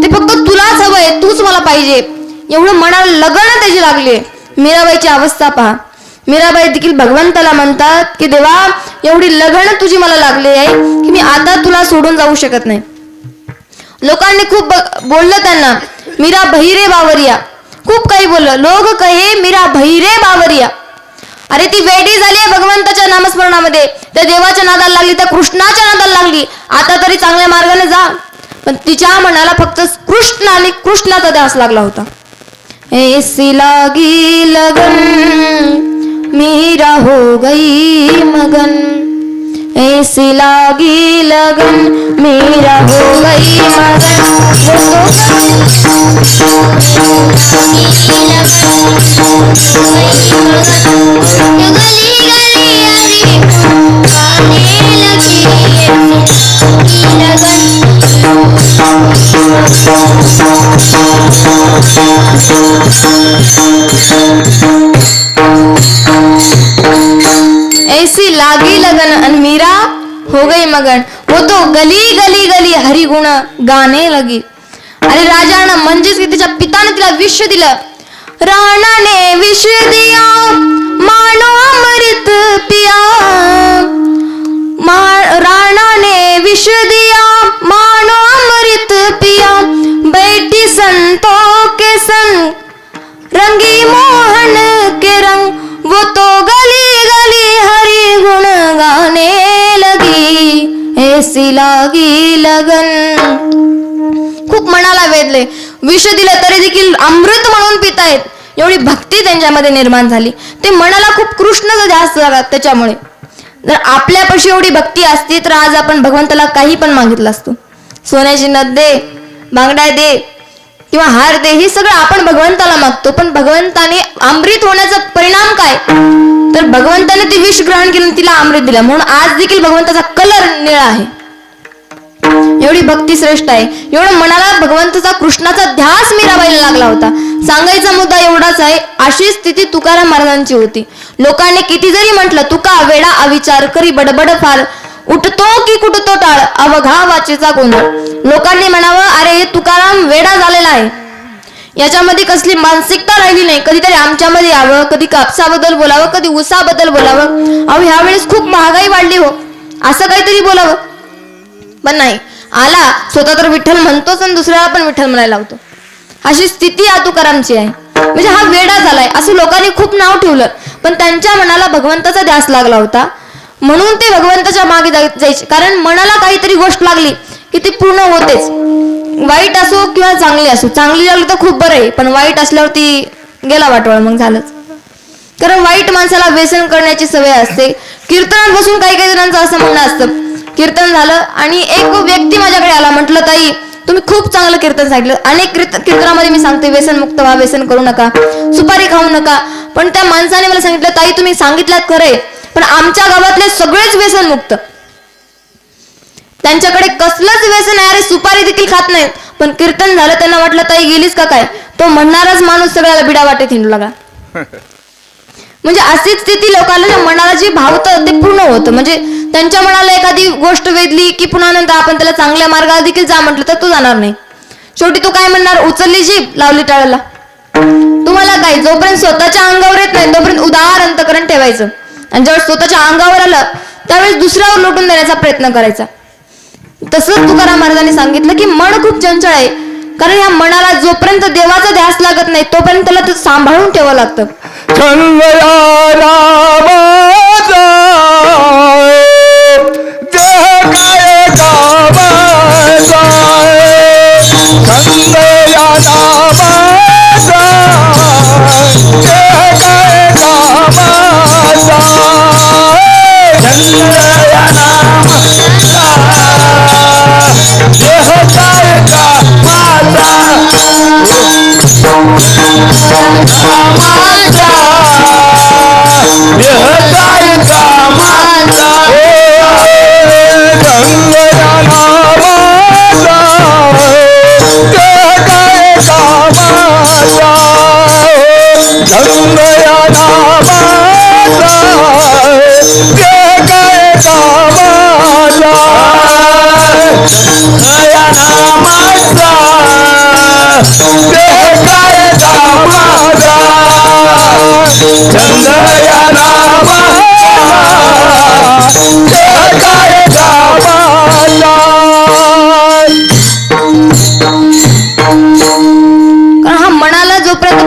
ते फक्त तुलाच हवंय, तूच मला पाहिजे, एवढं मनाला लगन त्याची लागली. मीराबाईची अवस्था पहा. मीराबाई देखील भगवंताला म्हणतात की देवा एवढी लगन तुझी मला लागली आहे की मी आता तुला सोडून जाऊ शकत नाही. लोकांनी खूप बोललं त्यांना, मीरा बहिरे बावरिया, खूप काही बोललं. लोक कहे मीरा बहिरे बावरिया. अरे ती वेडी झाली आहे भगवंताच्या नामस्मरणामध्ये, त्या देवाच्या नादाला लागली, त्या कृष्णाच्या नादाला लागली. आता तरी चांगल्या मार्गाने जा. पण तिच्या मनाला फक्त कृष्ण आणि कृष्णाचा ध्यास लागला होता. ऐसी लागी लगन मीरा हो गई मगन, ऐसी लागी लगन मीरा हो गई ऐसी लागी लगन आणि मीरा हो गई मगन, वो तो गली गली गली हरी गुण गाणे लगी. अरे राजानं म्हणजेच की तिच्या पिताने तिला विष दिलं. राणाने विष दिया मानो अमृत पिया, राणाने विष दिया मानो अमृत पिया, बैठी संतों के संग रंगी मोहन के रंग, वो तो गली गली हरी गुण गाने लगी. ऐसी लागी लगन. खूप मनाला वेधले. विष दिलं तरी देखील अमृत म्हणून पितायत, एवढी भक्ती त्यांच्यामध्ये निर्माण झाली. ते मनाला खूप कृष्णाचा ध्यास झाला. त्याच्यामुळे जर आपल्यापाशी एवढी भक्ती असती तर आज आपण भगवंताला काही पण मागितलं असतो. सोन्याची नथ दे, बांगड्या दे किंवा हार दे, हे सगळं आपण भगवंताला मागतो. पण भगवंताने अमृत होण्याचा परिणाम काय, तर भगवंताने ते विष ग्रहण केलं, तिला अमृत दिलं. म्हणून आज देखील भगवंताचा कलर निळा आहे. एवढी भक्ती श्रेष्ठ आहे. एवढं मनाला भगवंताचा कृष्णाचा ध्यास मीराबाईला लागला होता. सांगायचा मुद्दा एवढाच आहे, अशी स्थिती तुकाराम महाराजांची होती. लोकांनी किती जरी म्हटलं तुका वेडा अविचार करी बडबड फार, उठतो की कुठतो टाळ अवघा वाचेचा गोंधळ. लोकांनी म्हणावं अरे हे तुकाराम वेडा झालेला आहे, याच्यामध्ये कसली मानसिकता राहिली नाही. कधीतरी आमच्यामध्ये यावं, कधी कापसाबद्दल बोलावं, कधी ऊसाबद्दल बोलावं. अहो ह्यावेळेस खूप महागाई वाढली हो, असं काहीतरी बोलावं. पण नाही, आला स्वतः तर विठ्ठल म्हणतोच आणि दुसऱ्याला पण विठ्ठल म्हणायला लावतो. अशी स्थिती या तुकारामची आहे. म्हणजे हा वेडा झालाय असं लोकांनी खूप नाव ठेवलं. पण त्यांच्या मनाला भगवंताचा ध्यास लागला होता म्हणून ते भगवंताच्या मागे जायचे. कारण मनाला काहीतरी गोष्ट लागली की ती पूर्ण होतेच. वाईट असो किंवा चांगली असो, चांगली लागली तर खूप बरं आहे, पण वाईट असल्यावर ती गेला वाटवळ, मग झालंच. कारण वाईट माणसाला व्यसन करण्याची सवय असते. कीर्तनात बसून काही काही जणांचं असं म्हणणं असतं, कीर्तन झालं आणि एक व्यक्ती माझ्याकडे आला, म्हटलं ताई तुम्ही खूप चांगलं कीर्तन सांगितलं, अनेक कीर्तनामध्ये मी सांगते व्यसन मुक्त व्हा, व्यसन करू नका, सुपारी खाऊ नका. पण त्या माणसाने मला सांगितलं ताई तुम्ही सांगितलं खरंय, पण आमच्या गावातले सगळेच व्यसन मुक्त, त्यांच्याकडे कसलंच व्यसन आहे, अरे सुपारी देखील खात नाहीत. पण कीर्तन झालं त्यांना वाटलं ताई गेलीच का काय, तो म्हणणाराच माणूस सगळ्याला बिडा वाटेत हिंडू लागला. म्हणजे अशीच स्थिती लोकांना मनाला जी भावतं ते पूर्ण होतं. म्हणजे त्यांच्या मनाला एखादी गोष्ट वेधली की पुन्हा नंतर आपण त्याला चांगल्या मार्गाला देखील जा म्हटलं तर तो जाणार नाही. शेवटी तू काय म्हणणार, उचलली जीभ लावली टाळाला. तुम्हाला काय, जोपर्यंत स्वतःच्या अंगावर येत नाही तोपर्यंत उदार अंतकरण ठेवायचं, आणि जेव्हा स्वतःच्या अंगावर आलं त्यावेळेस दुसऱ्यावर लोटून देण्याचा प्रयत्न करायचा. तसंच तुकाराम महाराजांनी सांगितलं की मन खूप चंचल आहे, कारण या मनाला जोपर्यंत देवाचा ध्यास लागत नाही तोपर्यंत त्याला ते सांभाळून ठेवावं लागतं.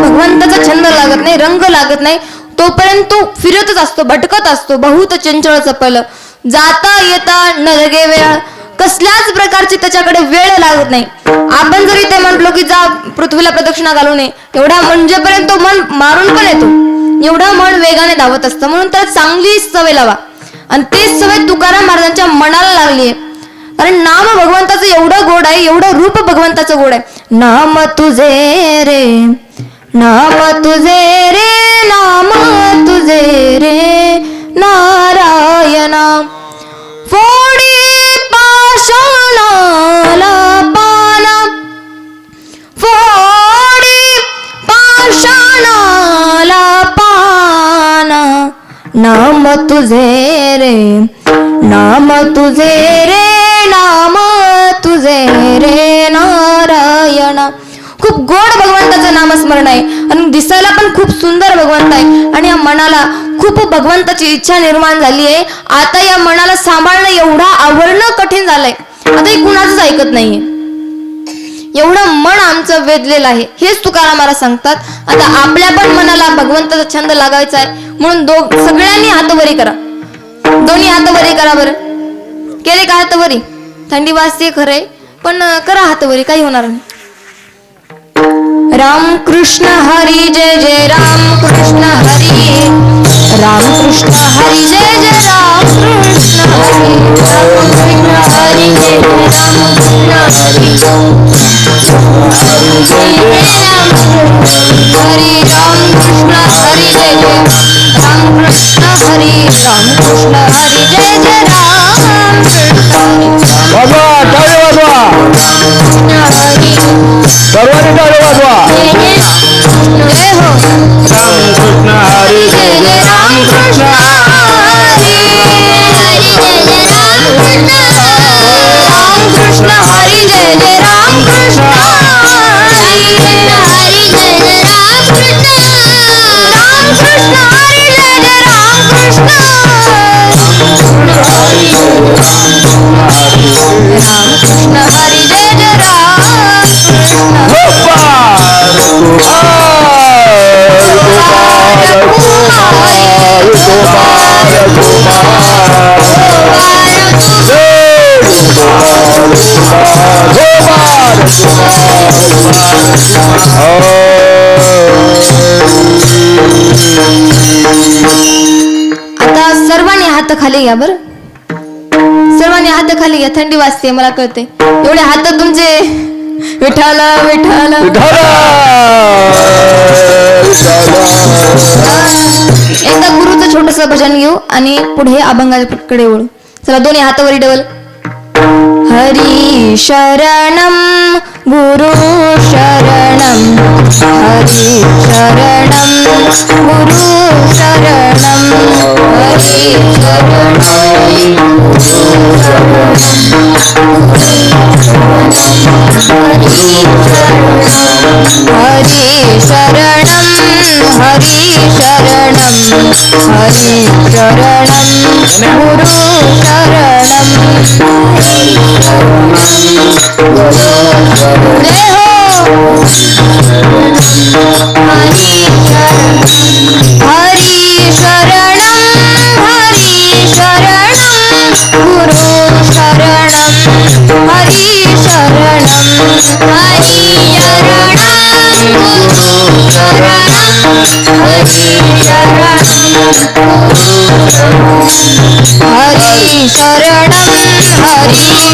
भगवंताचा छंद लागत नाही, रंग लागत नाही तोपर्यंत तो फिरतच असतो, भटकत असतो, बहुत चंचळ चपल, जाता येता न लगे वेळ, कसल्याच प्रकारची त्याच्याकडे वेळ लागत नाही. आपण जरी ते म्हटलो की जा पृथ्वीला प्रदक्षिणा घालू नये, एवढा म्हणजेपर्यंत तो मन मारून पण येतो, एवढा मन वेगाने धावत असतं. म्हणून त्याला चांगली सवय लावा, आणि तीच सवय तुकाराम महाराजांच्या मनाला लागली आहे. कारण नाम भगवंताचं एवढं गोड आहे, एवढं रूप भगवंताचं गोड आहे. नाम तुझे रे, नाम तुझे रे, नाम तुझे रे नारायणा, फोडी पाषाणाला पाना, फोडी पाषाणाला पाना, नाम तुझे रे, नाम तुझे रे, नाम तुझे रे नारायणा. खूप गोड भगवंताचं नामस्मरण आहे, आणि दिसायला पण खूप सुंदर भगवंत आहे, आणि या मनाला खूप भगवंताची इच्छा निर्माण झाली आहे. आता या मनाला सांभाळणं एवढा आवडणं कठीण झालंय, आता हे कुणाचंच ऐकत नाहीये, एवढं मन आमचं वेधलेलं आहे. हेच तुकाराम महाराज सांगतात. आता आपल्या पण मनाला भगवंताचा छंद लागायचा आहे, म्हणून सगळ्यांनी हात वरी करा, दोन्ही हात वरी करा. बरं केले का हात वरी? थंडी वाजते खरंय, पण करा हात वरी, काही होणार नाही. राम कृष्ण हरी जय जय राम कृष्ण हरी, राम कृष्ण हरी जय जय राम कृष्ण हरी, राम कृष्ण हरी जय जय राम कृष्ण हरी, हरी राम कृष्ण हरी जय जय राम कृष्ण हरी, राम कृष्ण हरी जय जय राम कृष्ण हरी. सर्वांनी टाळी वाजवा. रामकृष्ण हरी जय जय रामकृष्ण हरी, रामकृष्ण हरी जय जय रामकृष्ण हरी, हरी जय जय रामकृष्ण, रामकृष्ण हरी जय जय रामकृष्ण, रामकृष्ण हरी जय जय राम. आता सर्वांनी हात खाली घ्या बर. सर्वांनी हात खाली घ्या. थंडी वाजते मला कळते. एवढे हात तुमचे. विठाला विठाला. एकदा गुरुचं छोटस भजन घेऊ आणि पुढे अभंगाकडे वळू. चला दोन्ही हातावरी डबल. हरी शरणम गुरु शरणम. हरी शरणम गुरु शरणम. हरी शरणम हरी शरणम हरी शरणम हरी शरणम गुरु शरणम. जय हो. हरी शरणम हरी शरणम गुरु शरणम. हरी शरणम हरी शरणम गुरु शरणम. हरी शरणम हरी शरणम हरी शरणम.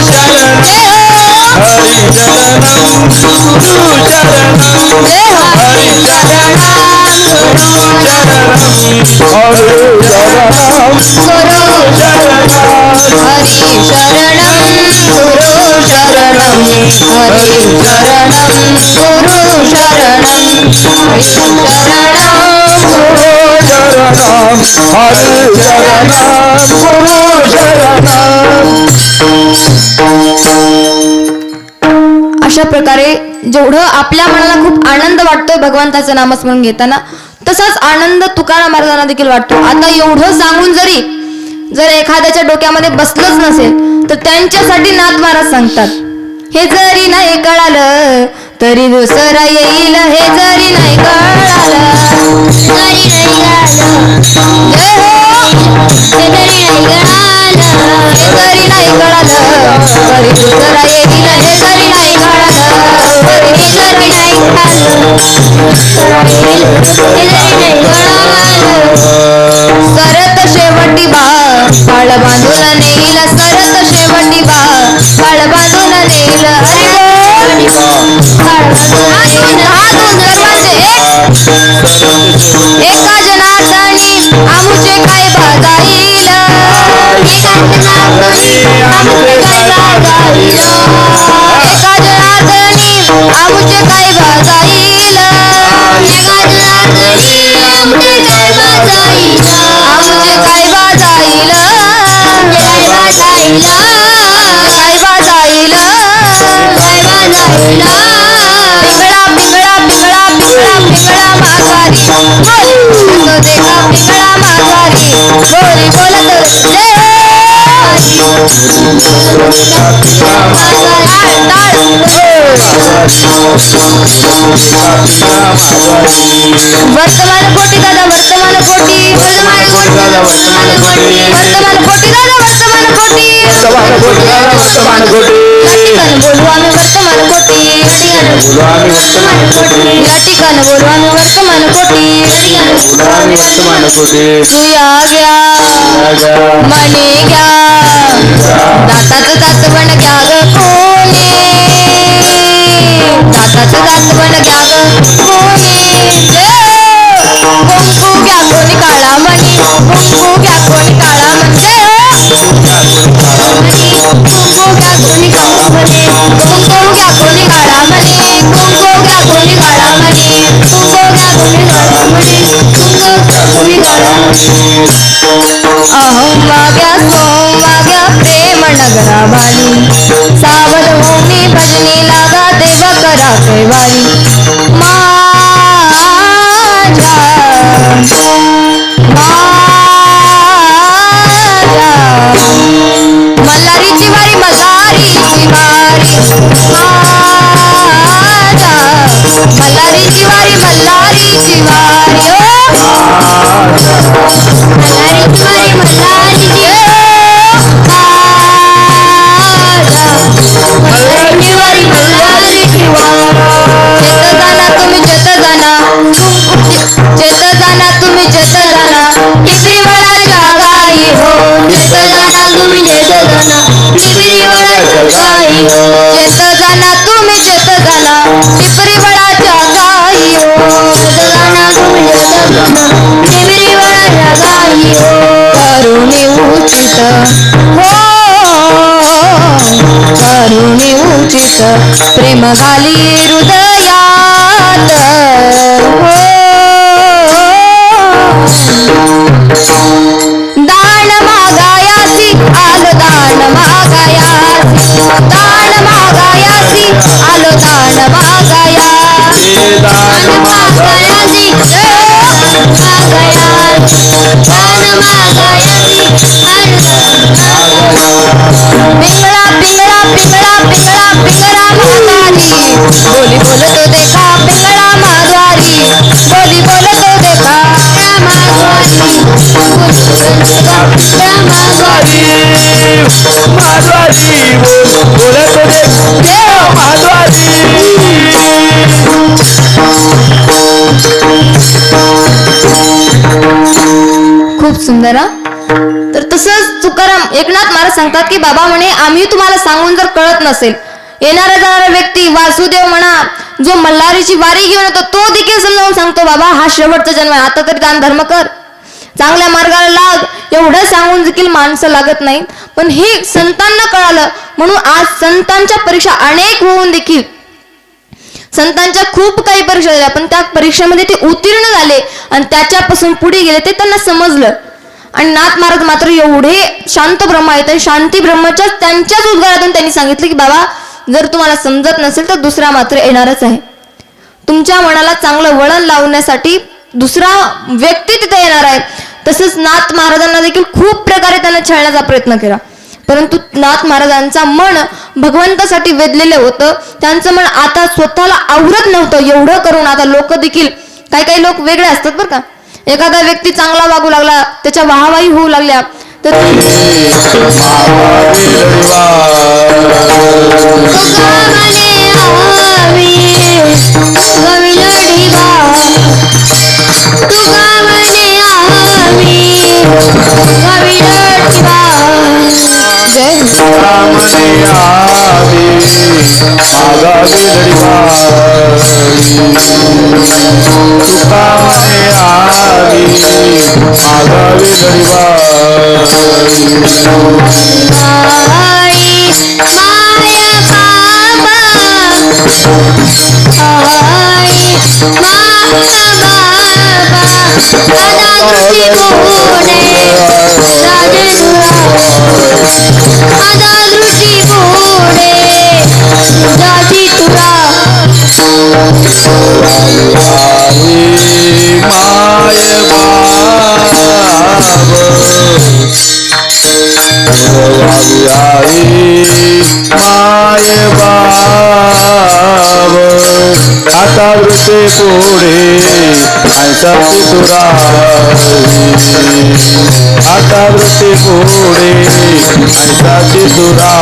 अशा प्रकारे जेवढं आपल्या मनाला खूप आनंद वाटतोय भगवंताचं नामस्मरण घेताना, तसाच आनंद तुकाराम महाराजांना देखील वाटतो. आता एवढं सांगून जर एखाद्याच्या डोक्यामध्ये बसलंच नसेल तर त्यांच्यासाठी नाथ महाराज सांगतात, हे जरी नाही कळालं तरी दुसरा येईल. हे जरी नाही कळालं तरी नाही कळालं. जय हो. हे जरी नाही कळालं हे जरी नाही कळालं तरी दुसरा येईल. हे जरी नाही कळालं तरी जरी नाही कळालं हे जरी नाही कळालं. सरत शेवटी बाळ बांधून नेईल. सरत शेवटी बाळ बांधून नेईल. एका जनार्दनी आमुचे काय भागाईल. एका जनार्दनी आमुचे काय भागाईल. एका जनार्दनी आमुचे काय भागाईल. एका जनार्दनी आमुचे काय भागाईल. आमुचे काय भागाईल. काय भागाईल. काय भागाईल. काय भागाईल. पिंगळा पिंगळा पिंगळा पिंगळा पिंगळा माघारी. तो देखा पिंगळा माघारी. बोली बोलत जय वर्तमान कोटी दादा वर्तमान कोटी. वर्तमान कोटी दादा वर्तमान कोटी. वर्तमान कोटी दादा वर्तमान कोटी. वर्तमान कोटी. लटिकन बोलू आम्ही वर्तमान कोटी. या ठिकाणी बोलू आम्ही वर्तमान कोटी. सुया घ्या मणी घ्या दाताचं दातवण घ्या ग कोणी. दाताचं दातवण घ्या ग कोणी. कुंकू घ्या कोणी काळा मणी. कुंकू घ्या कोणी काळा मणी. कुंकू घ्या कोणी काळा मणी. कुंकू घ्या कोणी काळा मणी. कुंकू घ्या कोणी काळा मणी. कुंकू घ्या कोणी काळा मणी. कुंकू घ्या कोणी काळा मणी. अहं वाग्या सोमाग्या प्रेम नगरावाली. सावध होमी भजनी लागा देव करा कैवारी. मल्हारीची वारी मल्हारीची वारी. मल्हारीची वारी मल्हारीची वारी. मल्हारीची वारी मल्हारीची. मल्हारीची वारी मल्हारीची वारी. चेत जाना तुम्ही चेत जाना. जेत जाना टिपरी वळाच्या गाई हो जेत जाना तुम्ही जेत जाना टिपरी वळाच्या गाई हो जेत जाना तुम्ही जेत जाना टिपरी वळाच्या गाई हो जेत जाना तुम्ही जेत जाना टिपरी वळाच्या गाई हो करुणी उचित हो करुणी उचित प्रेम घाली हृदयात हो दान मागायासी आलो दान मागायासी दान मागायासी आलो दान मागाया दान मागायासी दान मागायासी पिंगळा पिंगळा पिंगळा पिंगळा पिंगळा माघारी बोली बोलतो देखा पिंगळा माघारी बोली बोलतो देखा माधवारी खूप सुंदर हा. तर तसंच तुकाराम एकनाथ महाराज सांगतात की बाबा म्हणे आम्ही तुम्हाला सांगून जर कळत नसेल येणारा जाणारा व्यक्ती वासुदेव म्हणा जो मल्हारीची वारी घेऊन येतो तो देखील समजावून सांगतो बाबा हा शेवटचा जन्म आहे आता तरी दान धर्म कर चांगल्या मार्गाला लाग एवढं सांगून देखील माणसं लागत नाही पण हे संतांना कळालं म्हणून आज संतांच्या परीक्षा अनेक होऊन देखील संतांच्या खूप काही परीक्षा झाल्या पण त्या परीक्षेमध्ये ते उत्तीर्ण झाले आणि त्याच्यापासून पुढे गेले ते त्यांना समजलं आणि नाथ महाराज मात्र एवढे शांत ब्रह्म आहेत आणि शांती ब्रह्माच्या त्यांच्याच उद्गारातून त्यांनी सांगितलं की बाबा जर तुम्हाला समजत नसेल तर दुसरा मात्र येणारच आहे तुमच्या मनाला चांगलं वळण लावण्यासाठी दुसरा व्यक्ती तिथे येणार आहे तसंच नाथ महाराजांना देखील खूप प्रकारे त्यांना छळण्याचा प्रयत्न केला परंतु नाथ महाराजांचा मन भगवंतासाठी वेधलेलं होतं त्यांचं मन आता स्वतःला आवरत नव्हतं एवढं करून आता लोक देखील काही लोक वेगळे असतात बरं का एखादा व्यक्ती चांगला वागू लागला त्याच्या वाहवाही होऊ लागल्या तर आता वृत्ते पुढे ऐसाची तुरा आता वृत्ते पुढे ऐसाची तुरा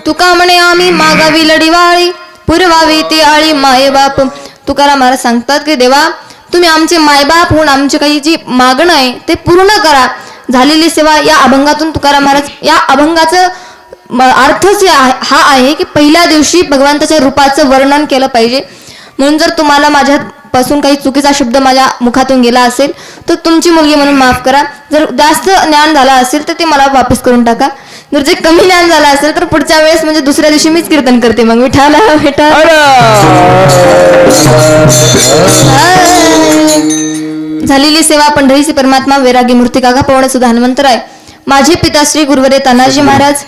तुका म्हणे आम्ही मागावी लढीवाळी पुरवावी ती आळी मायबाप. तुकाराम महाराज सांगतात की देवा तुम्ही आमचे मायबाप होऊन आमचे काही जी मागणं आहे ते पूर्ण करा. झालेली सेवा या अभंगातून तुकाराम महाराज या अभंगाचं अर्थच हा आहे की पहिल्या दिवशी भगवंताच्या रूपाचं वर्णन केलं पाहिजे. म्हणून जर तुम्हाला माझ्यापासून काही चुकीचा शब्द माझ्या मुखातून गेला असेल तर तुमची मुलगी म्हणून माफ करा. जर जास्त ज्ञान झाला असेल तर ते मला वापस करून टाका. जर जे कमी ज्ञान झालं असेल तर पुढच्या वेळेस म्हणजे दुसऱ्या दिवशी मीच कीर्तन करते. मग विठाला विठा झालेली सेवा पंढरीची परमात्मा वैरागी मूर्ती काका पवणे सुद्धा हनुमंतराय माझे पिता श्री गुरुवरे तानाजी महाराज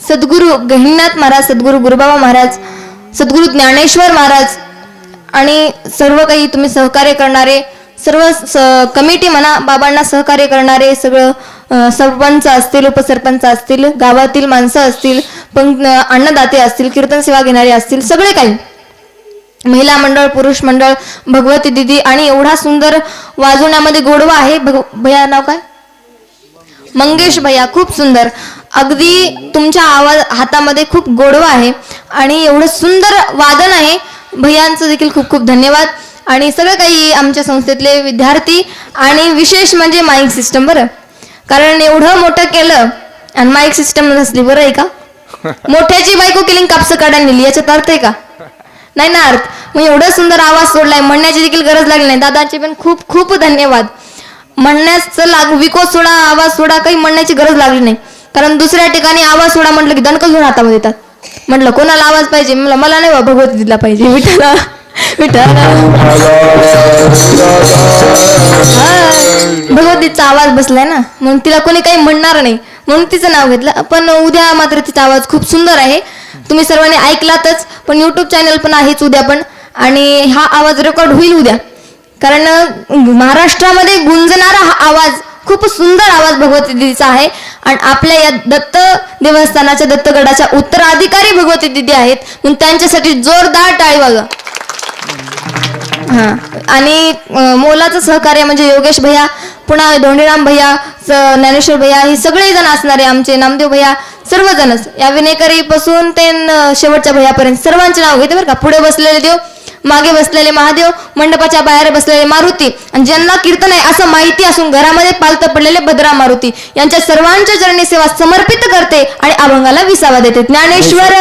सद्गुरू गहिनीनाथ महाराज सद्गुरू गुरुबाबा महाराज सद्गुरू ज्ञानेश्वर महाराज आणि सर्व काही तुम्ही सहकार्य करणारे सर्व कमिटी म्हणा बाबांना सहकार्य करणारे सगळं सरपंच असतील उपसरपंच असतील गावातील माणसं असतील पण अन्नदाते असतील कीर्तन सेवा घेणारे असतील सगळे काही महिला मंडळ पुरुष मंडळ भगवती दिदी आणि एवढा सुंदर वाजवण्यामध्ये गोडवा आहे. भैया नाव काय मंगेश भैया खूप सुंदर अगदी तुमच्या आवाज हातामध्ये खूप गोडवा आहे आणि एवढं सुंदर वादन आहे. भैयांचं देखील खूप खूप धन्यवाद. आणि सगळं काही आमच्या संस्थेतले विद्यार्थी आणि विशेष म्हणजे माईक सिस्टम बरं कारण एवढं मोठं केलं आणि माईक सिस्टम नसली बरं आहे का. मोठ्याची बायको केली कापसं काढायला नेली याच्यात अर्थ आहे का नाही ना अर्थ. मग एवढं सुंदर आवाज सोडलाय म्हणण्याची देखील गरज लागली नाही. दादाचे पण खूप खूप धन्यवाद. म्हणण्याचं विकोस सोडा आवाज सोडा काही म्हणण्याची गरज लागली नाही कारण दुसऱ्या ठिकाणी आवाज सोडा म्हटलं की दणकच घेऊन हातामध्ये येतात. म्हटलं कोणाला आवाज पाहिजे मला नाही भगवती दिला पाहिजे विठाला विठाला भगवतीचा आवाज बसलाय ना म्हणून तिला कोणी काही म्हणणार नाही म्हणून तिचं नाव घेतलं. पण उद्या मात्र तिचा आवाज खूप सुंदर आहे. तुम्ही सर्वांनी ऐकलातच पण युट्यूब चॅनल पण आहेच उद्या पण आणि हा आवाज रेकॉर्ड होईल उद्या कारण महाराष्ट्रामध्ये गुंजणारा हा आवाज खूप सुंदर आवाज भगवती दिदीचा आहे. आणि आपल्या या दत्त देवस्थानाच्या दत्तगडाच्या उत्तराधिकारी भगवती दिदी आहेत म्हणून त्यांच्यासाठी जोरदार टाळी वाजवा. आणि मोलाचं सहकार्य म्हणजे योगेश भैया पुन्हा धोंडीराम भैया ज्ञानेश्वर भैया हे सगळे जण असणारे आमचे नामदेव भैया सर्वजणच या विनेकरी पासून ते शेवटच्या भैयापर्यंत सर्वांचे नाव घेते बरं का. पुढे बसलेले देव मागे बसलेले महादेव मंडपाच्या बाहेर बसलेले मारुती आणि ज्यांना कीर्तन आहे असं माहिती असून घरामध्ये पालत पडलेले भद्रा मारुती यांच्या सर्वांच्या चरणी सेवा समर्पित करते आणि अभंगाला विसावा देते. ज्ञानेश्वर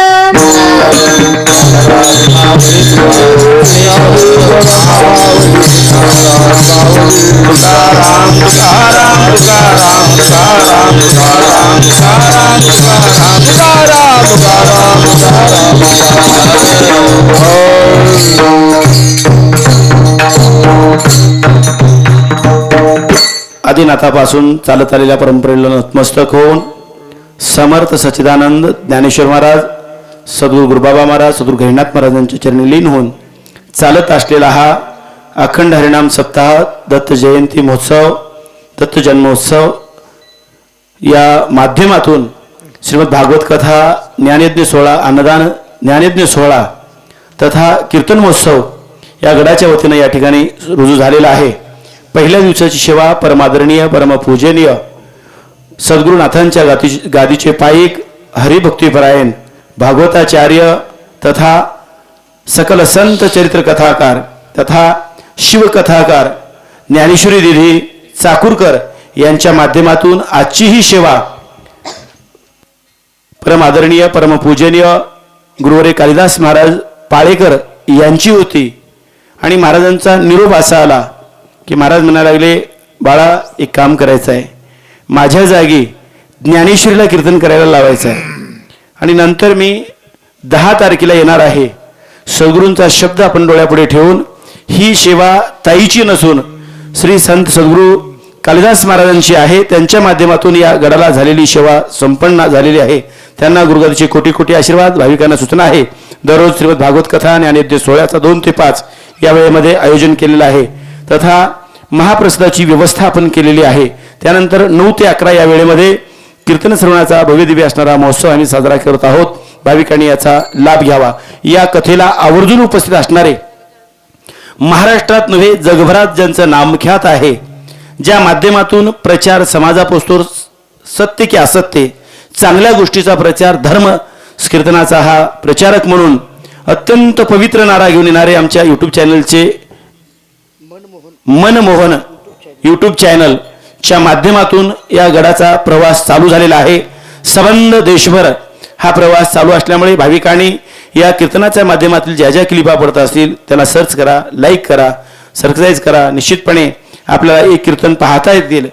आदिनाथापासून चालत आलेल्या परंपरेला नतमस्तक होऊन समर्थ सच्चिदानंद ज्ञानेश्वर महाराज सद्गुरू गुरुबाबा महाराज सद्गुरू गहिनीनाथ महाराजांच्या चरणी लीन होऊन चालत असलेला हा अखंड हरिनाम सप्ताह दत्त जयंती महोत्सव दत्त जन्मोत्सव या माध्यमातून श्रीमद भागवत कथा ज्ञानयज्ञ सोहळा अन्नदान ज्ञानयज्ञ सोहळा तथा कीर्तन महोत्सव या गडाच्या वतीनं या ठिकाणी रुजू झालेला आहे. पहिल्या दिवसाची सेवा परमादरणीय परमपूजनीय सद्गुरुनाथांच्या गादीचे पाईक हरिभक्तीपरायण भागवताचार्य तथा सकल संत चरित्र कथाकार तथा शिवकथाकार ज्ञानेश्वरी दिदी चाकूरकर यांच्या माध्यमातून आजची ही सेवा परम आदरणीय परम पूजनीय गुरुवर्य कालिदास महाराज पाळेकर यांची होती. आणि महाराजांचा निरोप असा आला की महाराज म्हणायला लागले, बाळा एक काम करायचं आहे, माझ्या जागी ज्ञानेश्वरीला कीर्तन करायला लावायचं आहे. आणि नंतर मी 10 तारखेला येणार आहे. सद्गुरूंचा शब्द आपण डोळ्यापुढे ठेवून ही सेवा ताईची नसून श्री संत सद्गुरू कालिदास महाराजांची आहे. त्यांच्या माध्यमातून या गडाला झालेली सेवा संपन्न झालेली आहे. त्यांना गुरुगादीचे कोटी कोटी आशीर्वाद. भाविकांना सूचना आहे, दररोज श्रीमद भागवत कथा ज्ञानेद्य सोहळ्याचा 2 ते 5 या वेळेमध्ये आयोजन केलेलं आहे. तथा महाप्रसादाची व्यवस्था आपण केलेली आहे. त्यानंतर 9 ते 11 या वेळेमध्ये कीर्तन श्रवणाचा भव्यदिव्य असणारा महोत्सव आम्ही साजरा करत आहोत. भाविकांनी याचा लाभ घ्यावा. या कथेला आवर्जून उपस्थित असणारे, महाराष्ट्रात नव्हे जगभरात ज्यांचं नामख्यात आहे, ज्या माध्यमातून प्रचार समाजापोस्तोर सत्य की असत्य, चांगल्या गोष्टीचा प्रचार, धर्म कीर्तनाचा हा प्रचारक म्हणून अत्यंत पवित्र नारा घेऊन येणारे आमच्या यूट्यूब चॅनलचे मनमोहन यूट्यूब चॅनलच्या माध्यमातून या गडाचा प्रवास चालू झालेला आहे. संबंध देशभर हा प्रवास चालू असल्यामुळे भाविकांनी या कीर्तनाच्या माध्यमातील ज्या ज्या क्लिपा पडत असतील त्याला सर्च करा, लाईक करा, सबस्क्राईब करा. निश्चितपणे आपल्याला एक कीर्तन पाहता येतील.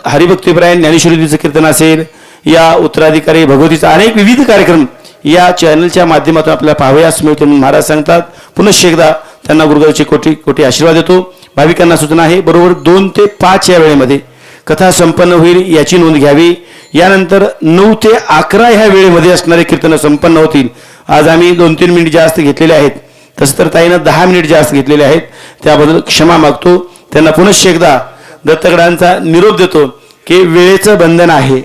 हरिभक्तीपरायण ज्ञानेश्वरीचं कीर्तन असेल, या उत्तराधिकारी भगवतीचा अनेक विविध कार्यक्रम या चॅनलच्या माध्यमातून आपल्याला पाहावयास मिळते म्हणून महाराज सांगतात. पुनश्च एकदा त्यांना गुरुगादीचे कोटी कोटी आशीर्वाद देतो. भाविकांना सूचना आहे, बरोबर 2 ते 5 या वेळेमध्ये कथा संपन्न होईल याची नोंद घ्यावी. यानंतर 9 ते 11 ह्या वेळेमध्ये असणारे कीर्तन संपन्न होतील. आज आम्ही 2-3 मिनिट जास्त घेतलेले आहेत, तसं तर ताईनं 10 मिनिट जास्त घेतलेले आहेत, त्याबद्दल क्षमा मागतो. त्यांना पुनश्च एकदा दत्तगडांचा निरोप देतो की वेळेचं बंधन आहे.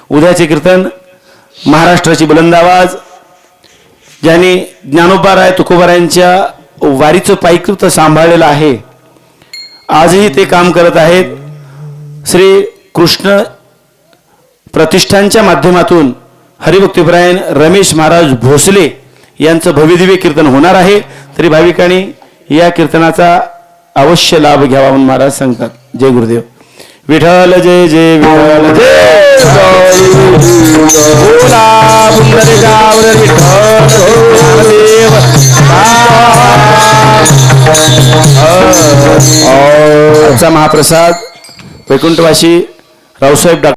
उद्याचे कीर्तन महाराष्ट्राची बुलंद आवाज, ज्यांनी ज्ञानोबाराय तुकोबारायांच्या वारीचं पायकृत सांभाळलेलं आहे, आजही ते काम करत आहेत. श्री कृष्ण प्रतिष्ठानच्या माध्यमातून हरिभक्तीपरायण रमेश महाराज भोसले यांचं भव्यदिव्य कीर्तन होणार आहे. तरी भाविकांनी या कीर्तनाचा अवश्य लाभ घ्यावा म्हणून महाराज सांगतात. जय गुरुदेव. विठ्ठल जय जय विठ्ठल जय बोला पुंडलिकावर विठ्ठल देव. आजचा महाप्रसाद वैकुंठवासी रावसाहेब डॉ.